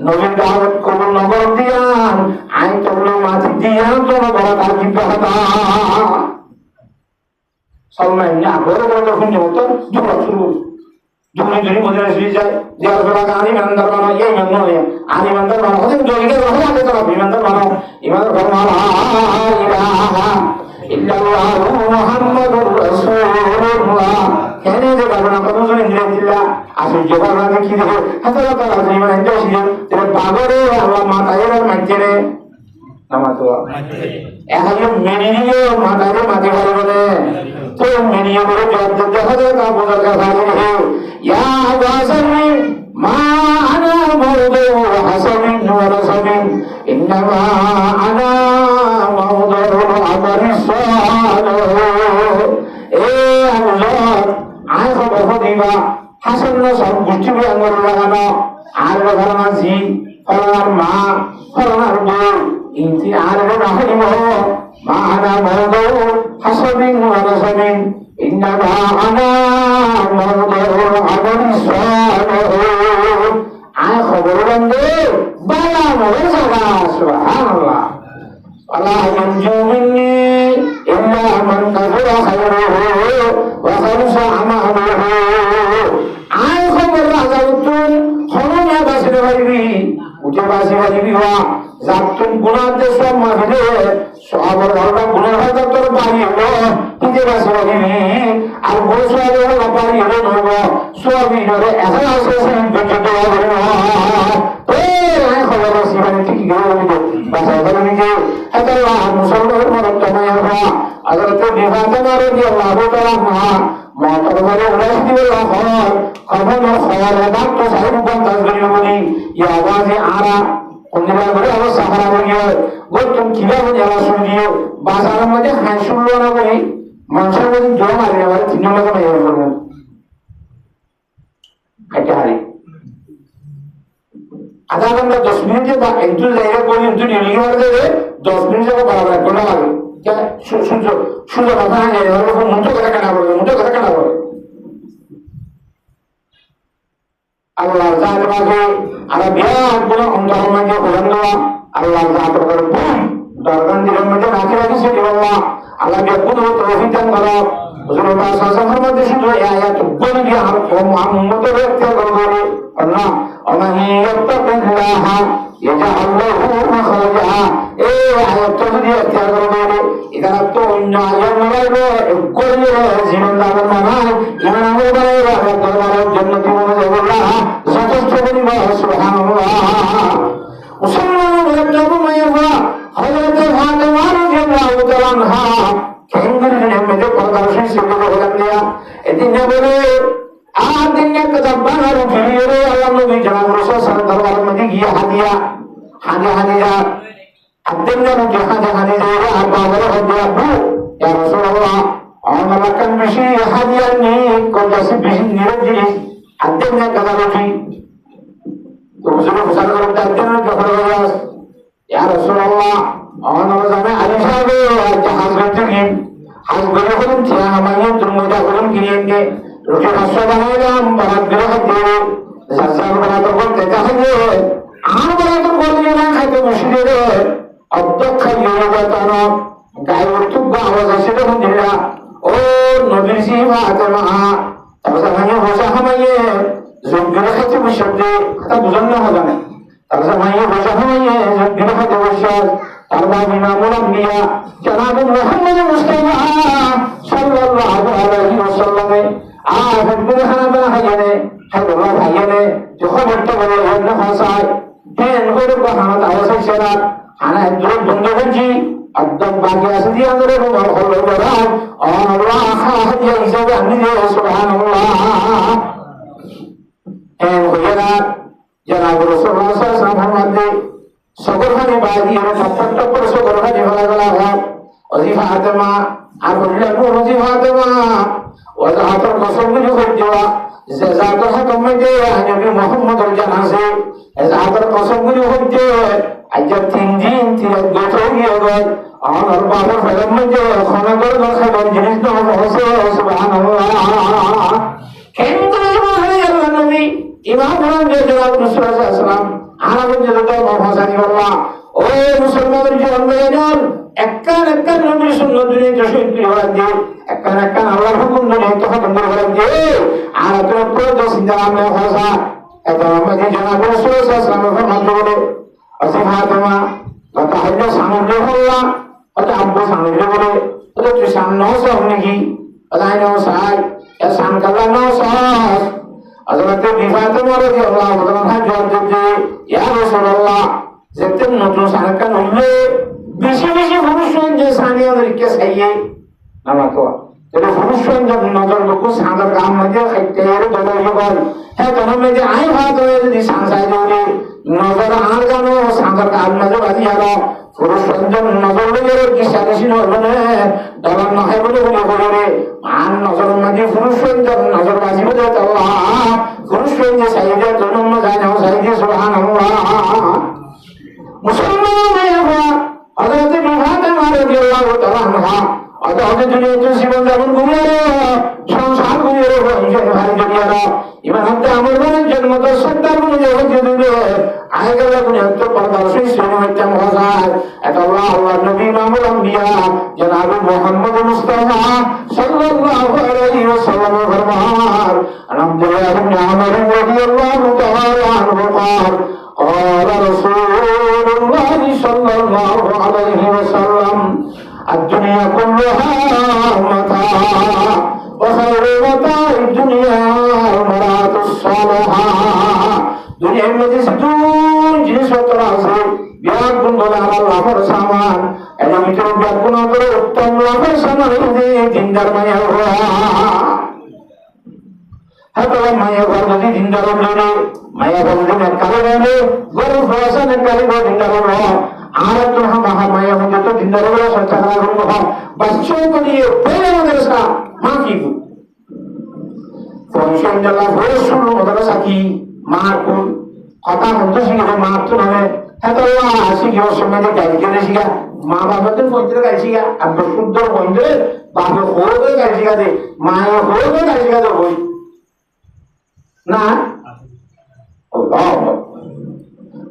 নবীর দাওয়াত কবুল নগর দিয়ান আইন তোমরা মাঝে দিয়ান তোমরা বড় তাজিব কথা সালমান না বড় বড় শুনে হতো জোড়া শুরু জোড়া জোড়ি মধ্যে শুয়ে যায় যার বড় গানি মন্দার বানো এই মন্দ নয় আনি মন্দার বানো হতে জোড়িকে রহমত আতে তোরা বিমন্দার বানো ইমান ফরমান লা ইলাহা ইল্লাল্লাহু মুহাম্মাদুর রাসূলুল্লাহ কেন যে বাবনা কত শুনে দিলা আসলে জবানা দেখি দেখো হাজার হাজার জীবন এনজয় ছিল তেরে বাগরে আল্লাহ মাতায়ের মাঝে নামাতো এখন মেনিয়ে মাতায়ের মাঝে বলে তো মেনিয়ে বলে জবাব দেখা যায় তা বোঝার কথা হে ইয়া হাসানি মা আনা মাউদু হাসানিন ওয়া রাসাবিন ইন্নামা আনা মাউদু আমারি সালাহ এ আল্লাহ আয় খবর দিবা হাসান সব গোষ্ঠীকে আঙুল লাগানো আর ঘটনা জি ফলার মা ফলার বউ ইন্তি আর রাহিম মা আনা মহদু হাসাবিন ওয়া রাসাবিন ইন্নামা আনা মহদু আমারি সালাহ আয় খবর বন্ধে বালা মরে যাবা সুবহানাল্লাহ আল্লাহ ইয়ানজু মিন্নি ইল্লা মান কাফারা খায়রুহু ওয়া খালসা আমালুহু আয় খবর রাজাউতুন হরমে বাসিরে ভাইবি উঠে বাসি ভাইবি হওয়া জাতুন গুনাহতে সব মাফিলে সবার হলটা গুনাহ হয় তোর বাড়ি হলো উঠে বাসি ভাইবি আর গোসওয়ালে হলো বাড়ি হলো নব সবই ধরে এখন আছে সেই বিদ্যুৎ হবে না আয় খবর রাসি মানে ঠিক গেল বাসা ধরে নিজে আল্লাহ মুসলমানের মরতমায় হওয়া হযরত বিফাতিমা রাদিয়াল্লাহু তাআলা মহতরমারে রাসূলুল্লাহ খবর খবর বাত সাহেব বন্দাজ বলি এই আওয়াজে আরা কোনদিন করে আলো সাহারা বলিও গো তুমি কিভাবে যাওয়া শুনিও বাজারের মধ্যে হাই শুনলো না বলি মানুষের মধ্যে জোর মারে আবার তিন নম্বর করে বলবেন কাটা হারি আধা ঘন্টা 10 মিনিটে বা একটু জায়গা করে একটু নিয়ে গেলে 10 মিনিট যাবো বরাবর করে লাগে সূর্য কথা না যায় ওরকম মুঠো করে কাটা পড়বে আল্লাহ জাত বাজে আর বিরাট বড় অন্তরমাকে উড়ান দেওয়া আল্লাহ জাত করে বুম দরগান দিলের মধ্যে রাখি রাখি সে আল্লাহ আল্লাহকে পুরো তৌফিক দান করো Rasulullah SAW mati situ ayat pun dia harus Muhammad berkata Allah Allah yattaqillaha yaj'al lahu makhraja ayat tu dia tiada idan tu inna yawma kulli zinan dalam mana iman Allah dalam jannati Allah satastaqima subhanallah Musallallahu yaktabu maywa Hazrat Fatimah radhiyallahu ta'ala anha kengur ne mede pardashin sirri holan dia etinne bole adinne kadabbar firiere Allah nabi janab rasul sallallahu alaihi wasallam giya hadiya adinne no hadiya abba wala hadiya bu ya rasulullah amalakan bishi hadiya ni kodasi bishi nirji adinne kadabati to rasul sallallahu alaihi wasallam kadabaya ya rasulullah ana zame ali sahabe hazrat ki hazrat hum tia hamaye turmuda hum kirenge roje aswadalam baragre hade zasal bana to bolte tahe আর বলা তো বললি না খাইতে বসিলে রে অধ্যক্ষ ইয়োগাতানো গায়ত্ব আওয়াজ আসে তখন দিলা ও নবীর সিমা আতমা তারপর মানে হোসা হামায়ে জঙ্গলে খাইতে বসতে তা বুঝন না হবে না তারপর মানে হোসা হামায়ে জঙ্গলে খাইতে বসে তারপর ইমামুল আম্বিয়া জনাব মুহাম্মদ মুস্তাফা সাল্লাল্লাহু আলাইহি ওয়াসাল্লাম আফির হানাবা হায়ানে হায়দুল্লাহ হায়ানে যখন একটা বলে হন হাসায় দেন করে বাহানা তাওসা সেরা আনা একজন বন্ধ হচ্ছি একদম বাকি আছে দিয়ে আমাদের রুমাল হলো বড় আল্লাহ হাদিয়া হিসাবে আমি দিয়ে সুবহানাল্লাহ এন হইরা জনাব রাসূলুল্লাহ সাল্লাল্লাহু আলাইহি ওয়াসাল্লাম সগরখানি বাদি আর সত্তর পর সগরখানি হলা গলা হয় ওজিফা আতমা আর বললে ওজিফা আতমা ওজাহাতর কসম করে হইয়া জাজাতুল হাকম মধ্যে নবী মুহাম্মদের জানাজে জাজাতুল কসম করে হইতে আজ 3 দিন 3 রাত হয়ে গেল আর বাবার ফেরত মধ্যে খানা করে খাবার জিনিস না হচ্ছে সুবহানাল্লাহ কেন করে আল্লাহ নবী ইমাম জনাব রাসূলুল্লাহ সাল্লাল্লাহু আলাইহি ওয়াসাল্লাম আলামিন যত মহাসানি আল্লাহ ও মুসলমানদের জীবন একান নবীর সুন্নাত দুনিয়াতে শহীদ হওয়ার দিয়ে একান আল্লাহর হুকুম দুনিয়াতে খতম হওয়ার দিয়ে আর তো প্রদোষ জানানো ভাষা এত আমাদের জনাব রাসূলুল্লাহ সাল্লাল্লাহু আলাইহি ওয়াসাল্লাম ফরমান আসিফা তোমা কত হলো সামনে হল্লা কত আব্বু সামনে বলে তো তুই সামনে হস নাকি আলাইনো সাই এ সামকালা নো সাস হযরত ফাতিমা রাদিয়াল্লাহু তাআলা জবাব দিতে ইয়া রাসূলুল্লাহ যেতে নতুন সারকান হইলে বেশি বেশি পুরুষজন যে সানিয়াদেরকে চাইয়ে নামা তো এটা পুরুষজন যখন নজর লোক সাঁদার গাম মধ্যে খাইতে এর দলের বল হ্যাঁ তখন যে আই ভাত হয়ে যদি সাংসাই দিলে নজর আর জানো সাঁদার গাম মধ্যে বাজি আলো পুরুষজন যখন নজর লেগে কিসা কিসি হবে না দলার নহে বলে বলে রে আর নজর মধ্যে পুরুষজন যখন নজর বাজি বলে তো পুরুষজন যে চাইবে তখন যায় না চাইবে সুবহানাল্লাহ মুসলমান হযরত ফাতিমা রাদিয়াল্লাহু তাআলা আনহা আদাতে দুনিয়াতে জীবন যাপন করে সংসার করে রয়েছেন ভাই দুনিয়ারা ইমান হতে আমার মনের জন্ম তো সত্তার মনে হতে দিবে আয়গালা দুনিয়া তো পরদাসী সুন্নাত মহাজার এত আল্লাহ নবী ইমামুল আম্বিয়া জনাব মুহাম্মদ মুস্তাফা সাল্লাল্লাহু আলাইহি ওয়াসাল্লাম ফরমান আলহামদুলিল্লাহ ইবনে আমর রাদিয়াল্লাহু তাআলা আনহু قال رسول الله صلى الله عليه وسلم الدنيا كلها متاع وخير متاع الدنيا المرأة الصالحة دنيا में जिस जिस तरह বিরাট গুণগুলো আল্লাহ ফরসামান এর ভিতরে বিরাট গুণগুলো উত্তম লাভের সামনে দিনদার মায়া হওয়া হয়তো মায়া ঘর যদি দিনদার হলো মায়া ঘর যদি কালো হলো গরু ফরাসান কালি ঘর দিনদার হলো আর তো মায়া হয়ে তো দিনদার হলো সচ্চারা হলো বাচ্চা को लिए पहले मदरसा मां की ফরসান জালা ভরে শুরু মদরসা কি মা को কথা বলতে শিখে মা তো না হয়তো আসি কি সময় গাড়ি চলে শিখা মা বাবাদের পয়ত্র গাড়ি শিখা আর শুদ্ধ পয়ত্র বাবা হোরে গাড়ি শিখা দে মায়া হোরে গাড়ি শিখা দে বই না আল্লাহ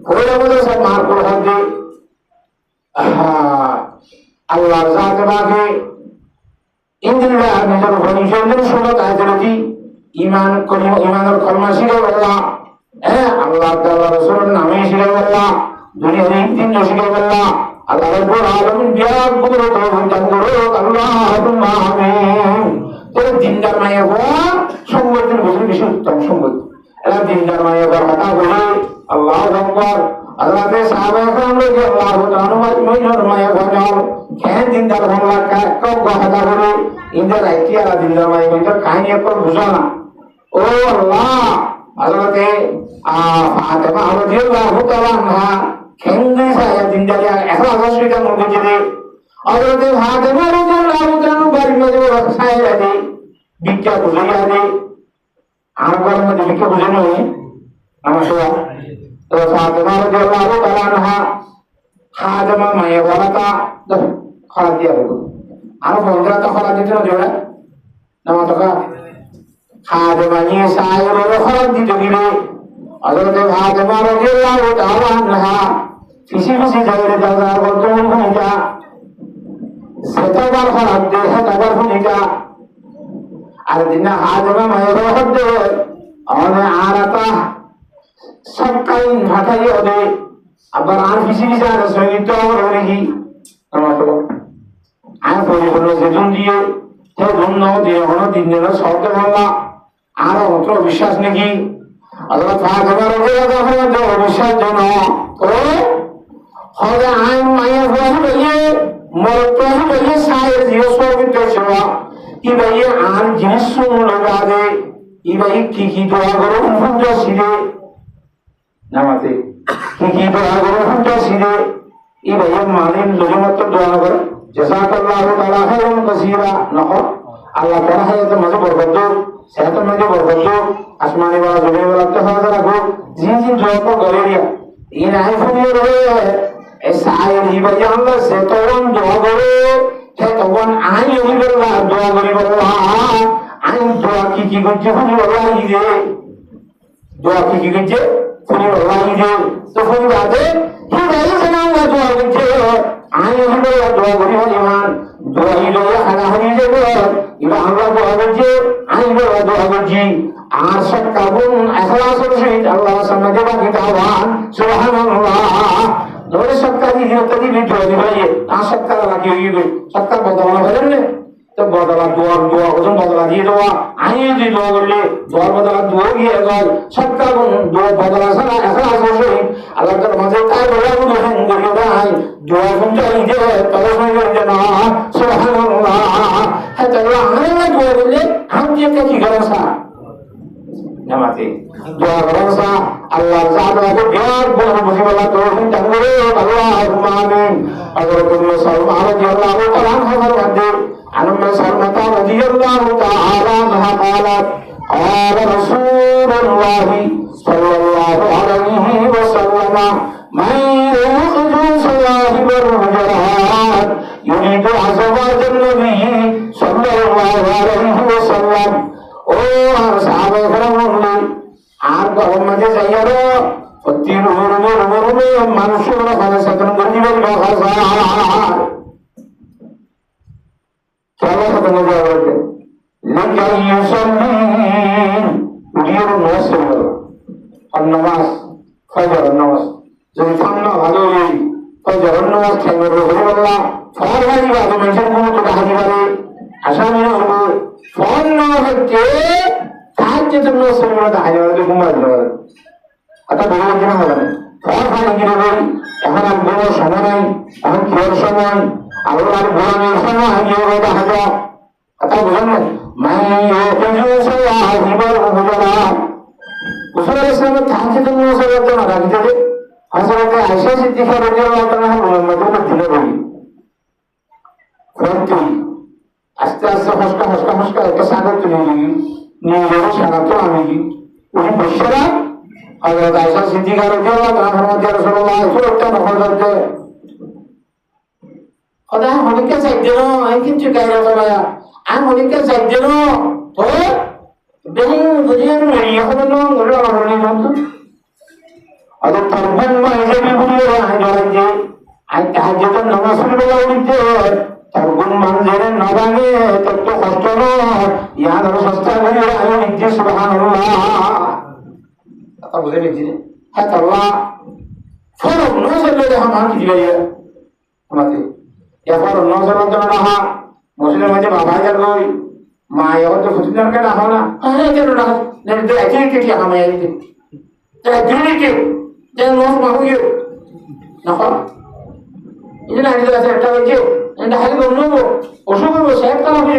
হোরে বলে সব মার করে হাতে আল্লাহর জাত বাগে ইন্দিল্লাহ নিজের ভবিষ্যতের সুরত আয়তরতি ইমান করি ইমানের কলমা শিখে বললা হ্যাঁ আল্লাহ তাআলা রাসূলের নামে শিখে বললা দুনিয়ার তিন শিখে বললা আল্লাহ রাব্বুল আলামিন বিয়ার কুদরত দান করো আল্লাহুম্মা আমিন তোর দিনদার মায়া হওয়া সম্পদের বছর বেশি উত্তম সম্পদ এরা দিনদার মায়া হওয়ার কথা বলে আল্লাহু আকবার আল্লাহ তে সাহাবা کرام লোক আল্লাহু তাআলা মাইনর মায়া বানাও কেন দিনদার হওয়া কব কথা বলে ইন্দার আইটি আলা দিনদার মায়া ইন্দার কাহিনী একবার বুঝানা ও আল্লাহ আল্লাহ তে ফাতেমা রাদিয়াল্লাহু তাআলা আনহা কেন সায়া দিনদার এখন আসলে মনে করে আল্লাহ ফাতেমা রাদিয়াল্লাহু তাআলা বাড়ির মধ্যে সায়া দেয় ভিক্ষা বুঝাইয়া দেয় আর বাড়ির মধ্যে ভিক্ষা বুঝানো হয় আমার সবাই তো ফাতেমা রাদিয়াল্লাহু তাআলা আনহা খাদেমা মায়ে বলাটা খরা দিয়া হলো আর বন্ধুরা তো খরা দিতে না জোড়া নামা তো খাদেমা নিয়ে সায়ের খরা দিতে গেলে হযরত ফাতেমা রাদিয়াল্লাহু তাআলা আনহা ফিসি ফিসি জায়গায় দাদার বর্তমান ভূমিকা সেটাবার খরা দিয়ে সেটাবার ভূমিকা আর দিন খাদেমা মায়ে খরা দিয়ে আমাদের আরাতা সবটাই ভাটাই হবে আবার আর ফিসি ফিসি আর সঙ্গীত আমার নাকি আমার তো আর পরিবর্তন যেজন দিয়ে সে ধন্য দিয়ে হলো দিন দিন শব্দ বাংলা আর অত বিশ্বাস নাকি আল্লাহ ফাতেমা রাদিয়াল্লাহু তাআলা বিশ্বাস জন ও হবে আইন মায়া হয়ে মরত হয়ে সায়ের জিও সবিত সেবা কি ভাই আর জিনিস লগা দে কি ভাই কি দোয়া করো ফুটো সিরে নামাতে কি দোয়া করো ফুটো সিরে এই ভাই মানিন লজমত দোয়া করে জাযাকাল্লাহু তাআলা খায়রান কাসীরা নহ আল্লাহ তাআলা হায়াতে মাঝে বরকত সেহত মাঝে বরকত আসমানি ওয়ালা জমিন ওয়ালা তাহাজা রাখো জি দোয়া কো গলেরিয়া এই নাই ফুনিয়ে রয়ে এসায়ের হি ভাই আল্লাহ সে তখন দোয়া করে সে তখন আই ওই বললা দোয়া করি বললা আই দোয়া কি করছে ফুনি বললা ই রে দোয়া কি করছে ফুনি বললা ই রে তো ফুনি বাদে হি ভাই জানা দোয়া করছে আই ওই বললা দোয়া করি ইমান দোয়া ই লয়া খানা হই যাবে ইবা আমরা দোয়া করছি আই বললা দোয়া করছি আর সব কাবুন ইখলাসের সহিত আল্লাহর সামনে দেবা কি দাওয়ান সুবহানাল্লাহ ধরে সৎকার দিয়ে তদি ভিডিও দিবাইয়ে আর সৎকার লাগি হইবে সৎকার বদলা হলেন না তো বদলা দোয়া ওজন বদলা দিয়ে দেওয়া আইয়ে দিয়ে দোয়া করলে দোয়ার বদলা দোয়া গিয়ে গেল সৎকার দোয়া বদলা ছাড়া এখন আসবে আল্লাহ তার মাঝে তাই বলা বলে হেন করি ভাই দোয়া শুনতে যে তবে শুনবে না সুবহানাল্লাহ হ্যাঁ তাহলে আমরা দোয়া করলে আমি কি করেন নামাতে দোয়া করেন আল্লাহ জানাকে বিয়ার বড় মুসিবত তৌফিক দান করে আল্লাহুম্মা আমিন হযরত সালমা রাদিয়াল্লাহু তাআলা আনহার মধ্যে আনমা সালমা রাদিয়াল্লাহু তাআলা আনহা قالت قال رسول الله صلى الله عليه وسلم من يخرج صواحب الرجال يريد ازواج النبي صلى الله عليه وسلم ও সাহাবা کرام আর গরম মাঝে যাইয়ারো প্রতি রুমে মানুষের ওখানে সাধন করে দিবেন চলো সাধন যাওয়া বলতে লেখাই ইউসল্লি উড়িয়ে নামাজ পড়বে আর নামাজ ফজর নামাজ যদি সামনে ভালো হই ফজর নামাজ খাইবে বলে বললা ফজর ভাই ভালো মানুষের কোনো তো হাজি পারে আসামি হলো ফজর নামাজ হচ্ছে তাহাজ্জুদ জন্য সুন্নাত হাজারে ঘুমায় যাবে আতা বড় দিন হবে না ফজর ভাই কি বলেন এখন আর বড় সময় নাই এখন কির সময় আল্লাহর গোলামের সময় হাজির হবে হাজা আতা বলেন না মাই ইয়াজু সালাহিবার হুজরা রাসূল ইসলামের তাহাজ্জুদ জন্য সালাত না রাখতে হবে হযরত আয়েশা সিদ্দিকা রাদিয়াল্লাহু তাআলা মুহাম্মদের দিলে বলি প্রতি আস্তে আস্তে হসকা একটা সাগর তুলে নিয়ে সারাতো আমি উনি বসরা হযরত আয়েশা সিদ্দিকা রাদিয়াল্লাহু তাআলা ফরমাতে রাসূলুল্লাহ সাল্লাল্লাহু আলাইহি ওয়াসাল্লাম খোদা হলিকে সাইদেনো আমি কিছু গায়রা বাবা আমি হলিকে সাইদেনো তো বেহিন বুঝিয়ে নিয়ে হলো না গলা হলো না তো আর তারপর মাঝে বিবুলিয়ে হয় যে আই তাহাজ্জুদ নামাজ পড়তে তার গুণমান জেনে না জানে তোর তো কষ্ট নয় ইয়া ধরো সস্তা করে আমি নিচ্ছি সুবহানাল্লাহ কথা বুঝে নিচ্ছি হ্যাঁ আল্লাহ ফরক নজর লে আমার কি দিবে আমাকে ইয়া ফরক নজর না হা মুসলিম মাঝে বাবা যার কই মা এর তো ফুটিনার কেন হয় না আরে কেন না নেই তো একই কি আমি এই তাই দিনে কি যে নজ মাগুয়ে না হয় ini nanti kita cerita lagi, ini hari bernomo, usul bernomo saya kan lagi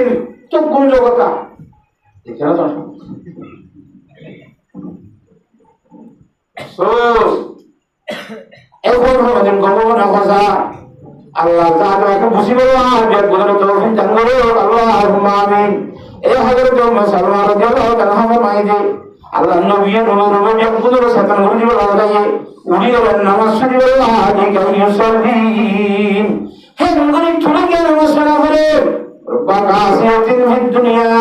tu pun juga tak, ikhlas tak? So, ekor macam kamu nak kuasa, Allah Taala aku musibah, biar bukan itu jangan Allahumma amin. Hadir tu masalah radhiyallahu anhu maide, Allah Nabi Muhammad yang bukan setan guru Allah lagi. Uriya namaz Allah di kau sallin hengari thulage namaz pala pare bakasiyatin fid dunya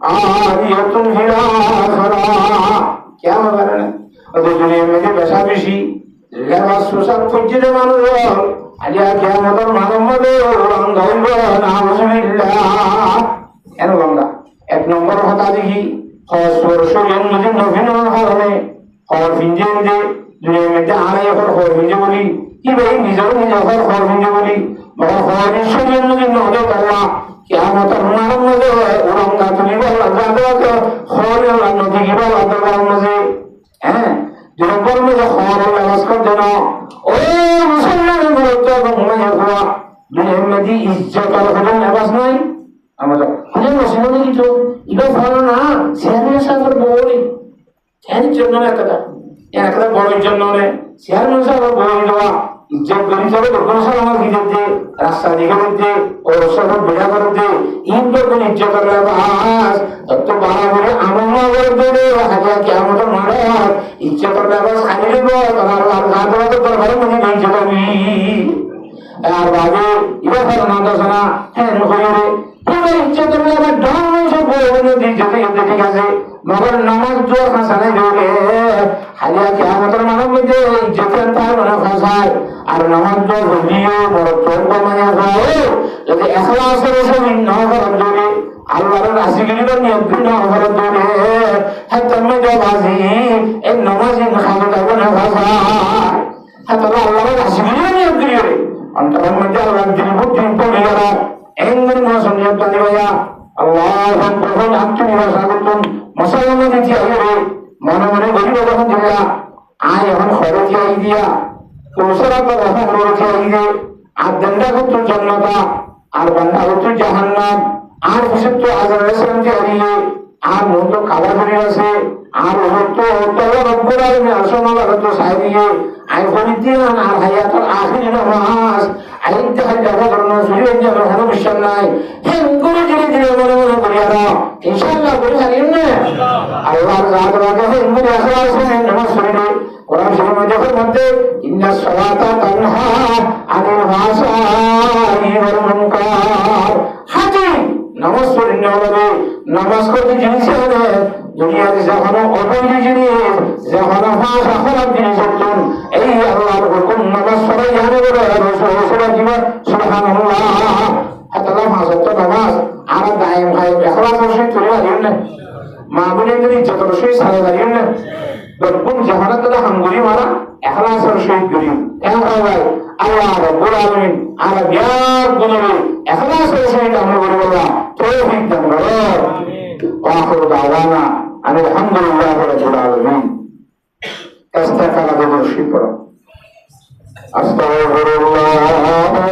ariyatun fil akhirah kya magana ado dunia mein besa bishi lebas susab kujre manur aliya kiamatar muhammad rangaiba nauzillah eno banga ek number hota dikhi khosor shoyan mujin nobino harane aur finjen de दुनिया में क्या आ रहा है और खोर मुझे बोली कि भाई निजर और खोर मुझे बोली मगर खोर ईश्वरी मुझे नौले करना क्या मतलब हमारा मुझे उड़ाऊंगा तुम्हें बोल ज़्यादा तो खोर या नौती की बात आता है मुझे हैं जुर्मों में जो खोर है लवास कर देना ओ मुसलमान ने बोलता है मुझे ये हुआ दुनिया में दी इज्जत और खुदा लवास नहीं हमारा ये मुसलमान की तो इधर फॉलो ना सेहरे सागर बोली ऐसे चलना है कदा একটা বড় জন্য নে শেয়ার মনসা বড় দেওয়া ইজ্জত করি চলে কোন সালামত দিতে রাস্তা দিকে দিতে ওর সব বিড়া করতে ইনকে কোন ইজ্জত করে বাস তত বাড়া বলে আমল করে দেবে হাজার কিয়ামত মারে ইজ্জত করে বাস খালি দেব আর আল্লাহ তো দরবারে মনে নেই যে আমি আর বাবা ইবা না দসনা হ্যাঁ নকরে পুরো ইজ্জত করে বাস ডাউন সব বলে দিতে ঠিক আছে मगर नमाज जो खसाने जोगे हालिया कियामत मानो मुझे इज्जत तार बना खसाए और नमाज जो बलियो और तो को माने खाओ यदि इखलास से न कर जोगे अल्लाह रे रासिगिरी तो नियत न कर जोगे है तमे जो बाजी इन नमाज इन खाने का बना खसाए है तो अल्लाह रे रासिगिरी नियत करियो अंतर में जो दिन बुद्धि पड़ेगा एंगन न समझ पाने वाला Allah Akbar hakku rasakum masalahnya dia ini mana-mana bagi orang dia ayah khorot ya dia kusara ka khorot ya dia adanda ko tu jannata ar banda ko tu jahannam ar bisattu azar rasul je ariye ar mondo kala kari ase ar hotto Allah rabbul alamin asma la to sahiye ay khoridiya ar hayatul akhir namaz ay tahajjud karna suriya je hanu bishanai henguru jiri jiri mone mone koriara insyaallah kori harinne Allah zat raga henguru ikhlas mein namaz surine Quran sharif mein dekho madde inna salata tanha anil fahsai wal munkar hati namaz surine wale namaz korte jinse ane দুনিয়া তে যখন অবৈধ জিনিস যখন ভাষা খারাপ জিনিস হতন এই আল্লাহর হুকুম নামাজ পড়া জানে বলে রাসূলুল্লাহ জীবন সুবহানাল্লাহ আল্লাহ ভাষা তো নামাজ আর দায়েম হয় ইখলাস সহিত করে দিন না মামুলি যদি যত সহিত সারা দিন না তখন জাহানাত তো হামগুলি মারা ইখলাস সহিত করি এখন ভাই আল্লাহ রাব্বুল আলামিন আর বিয়ার গুণে ইখলাস সহিত আমরা বলবো তৌফিক দান করো وآخر دعوانا أن الحمد لله رب العالمين استغفر الله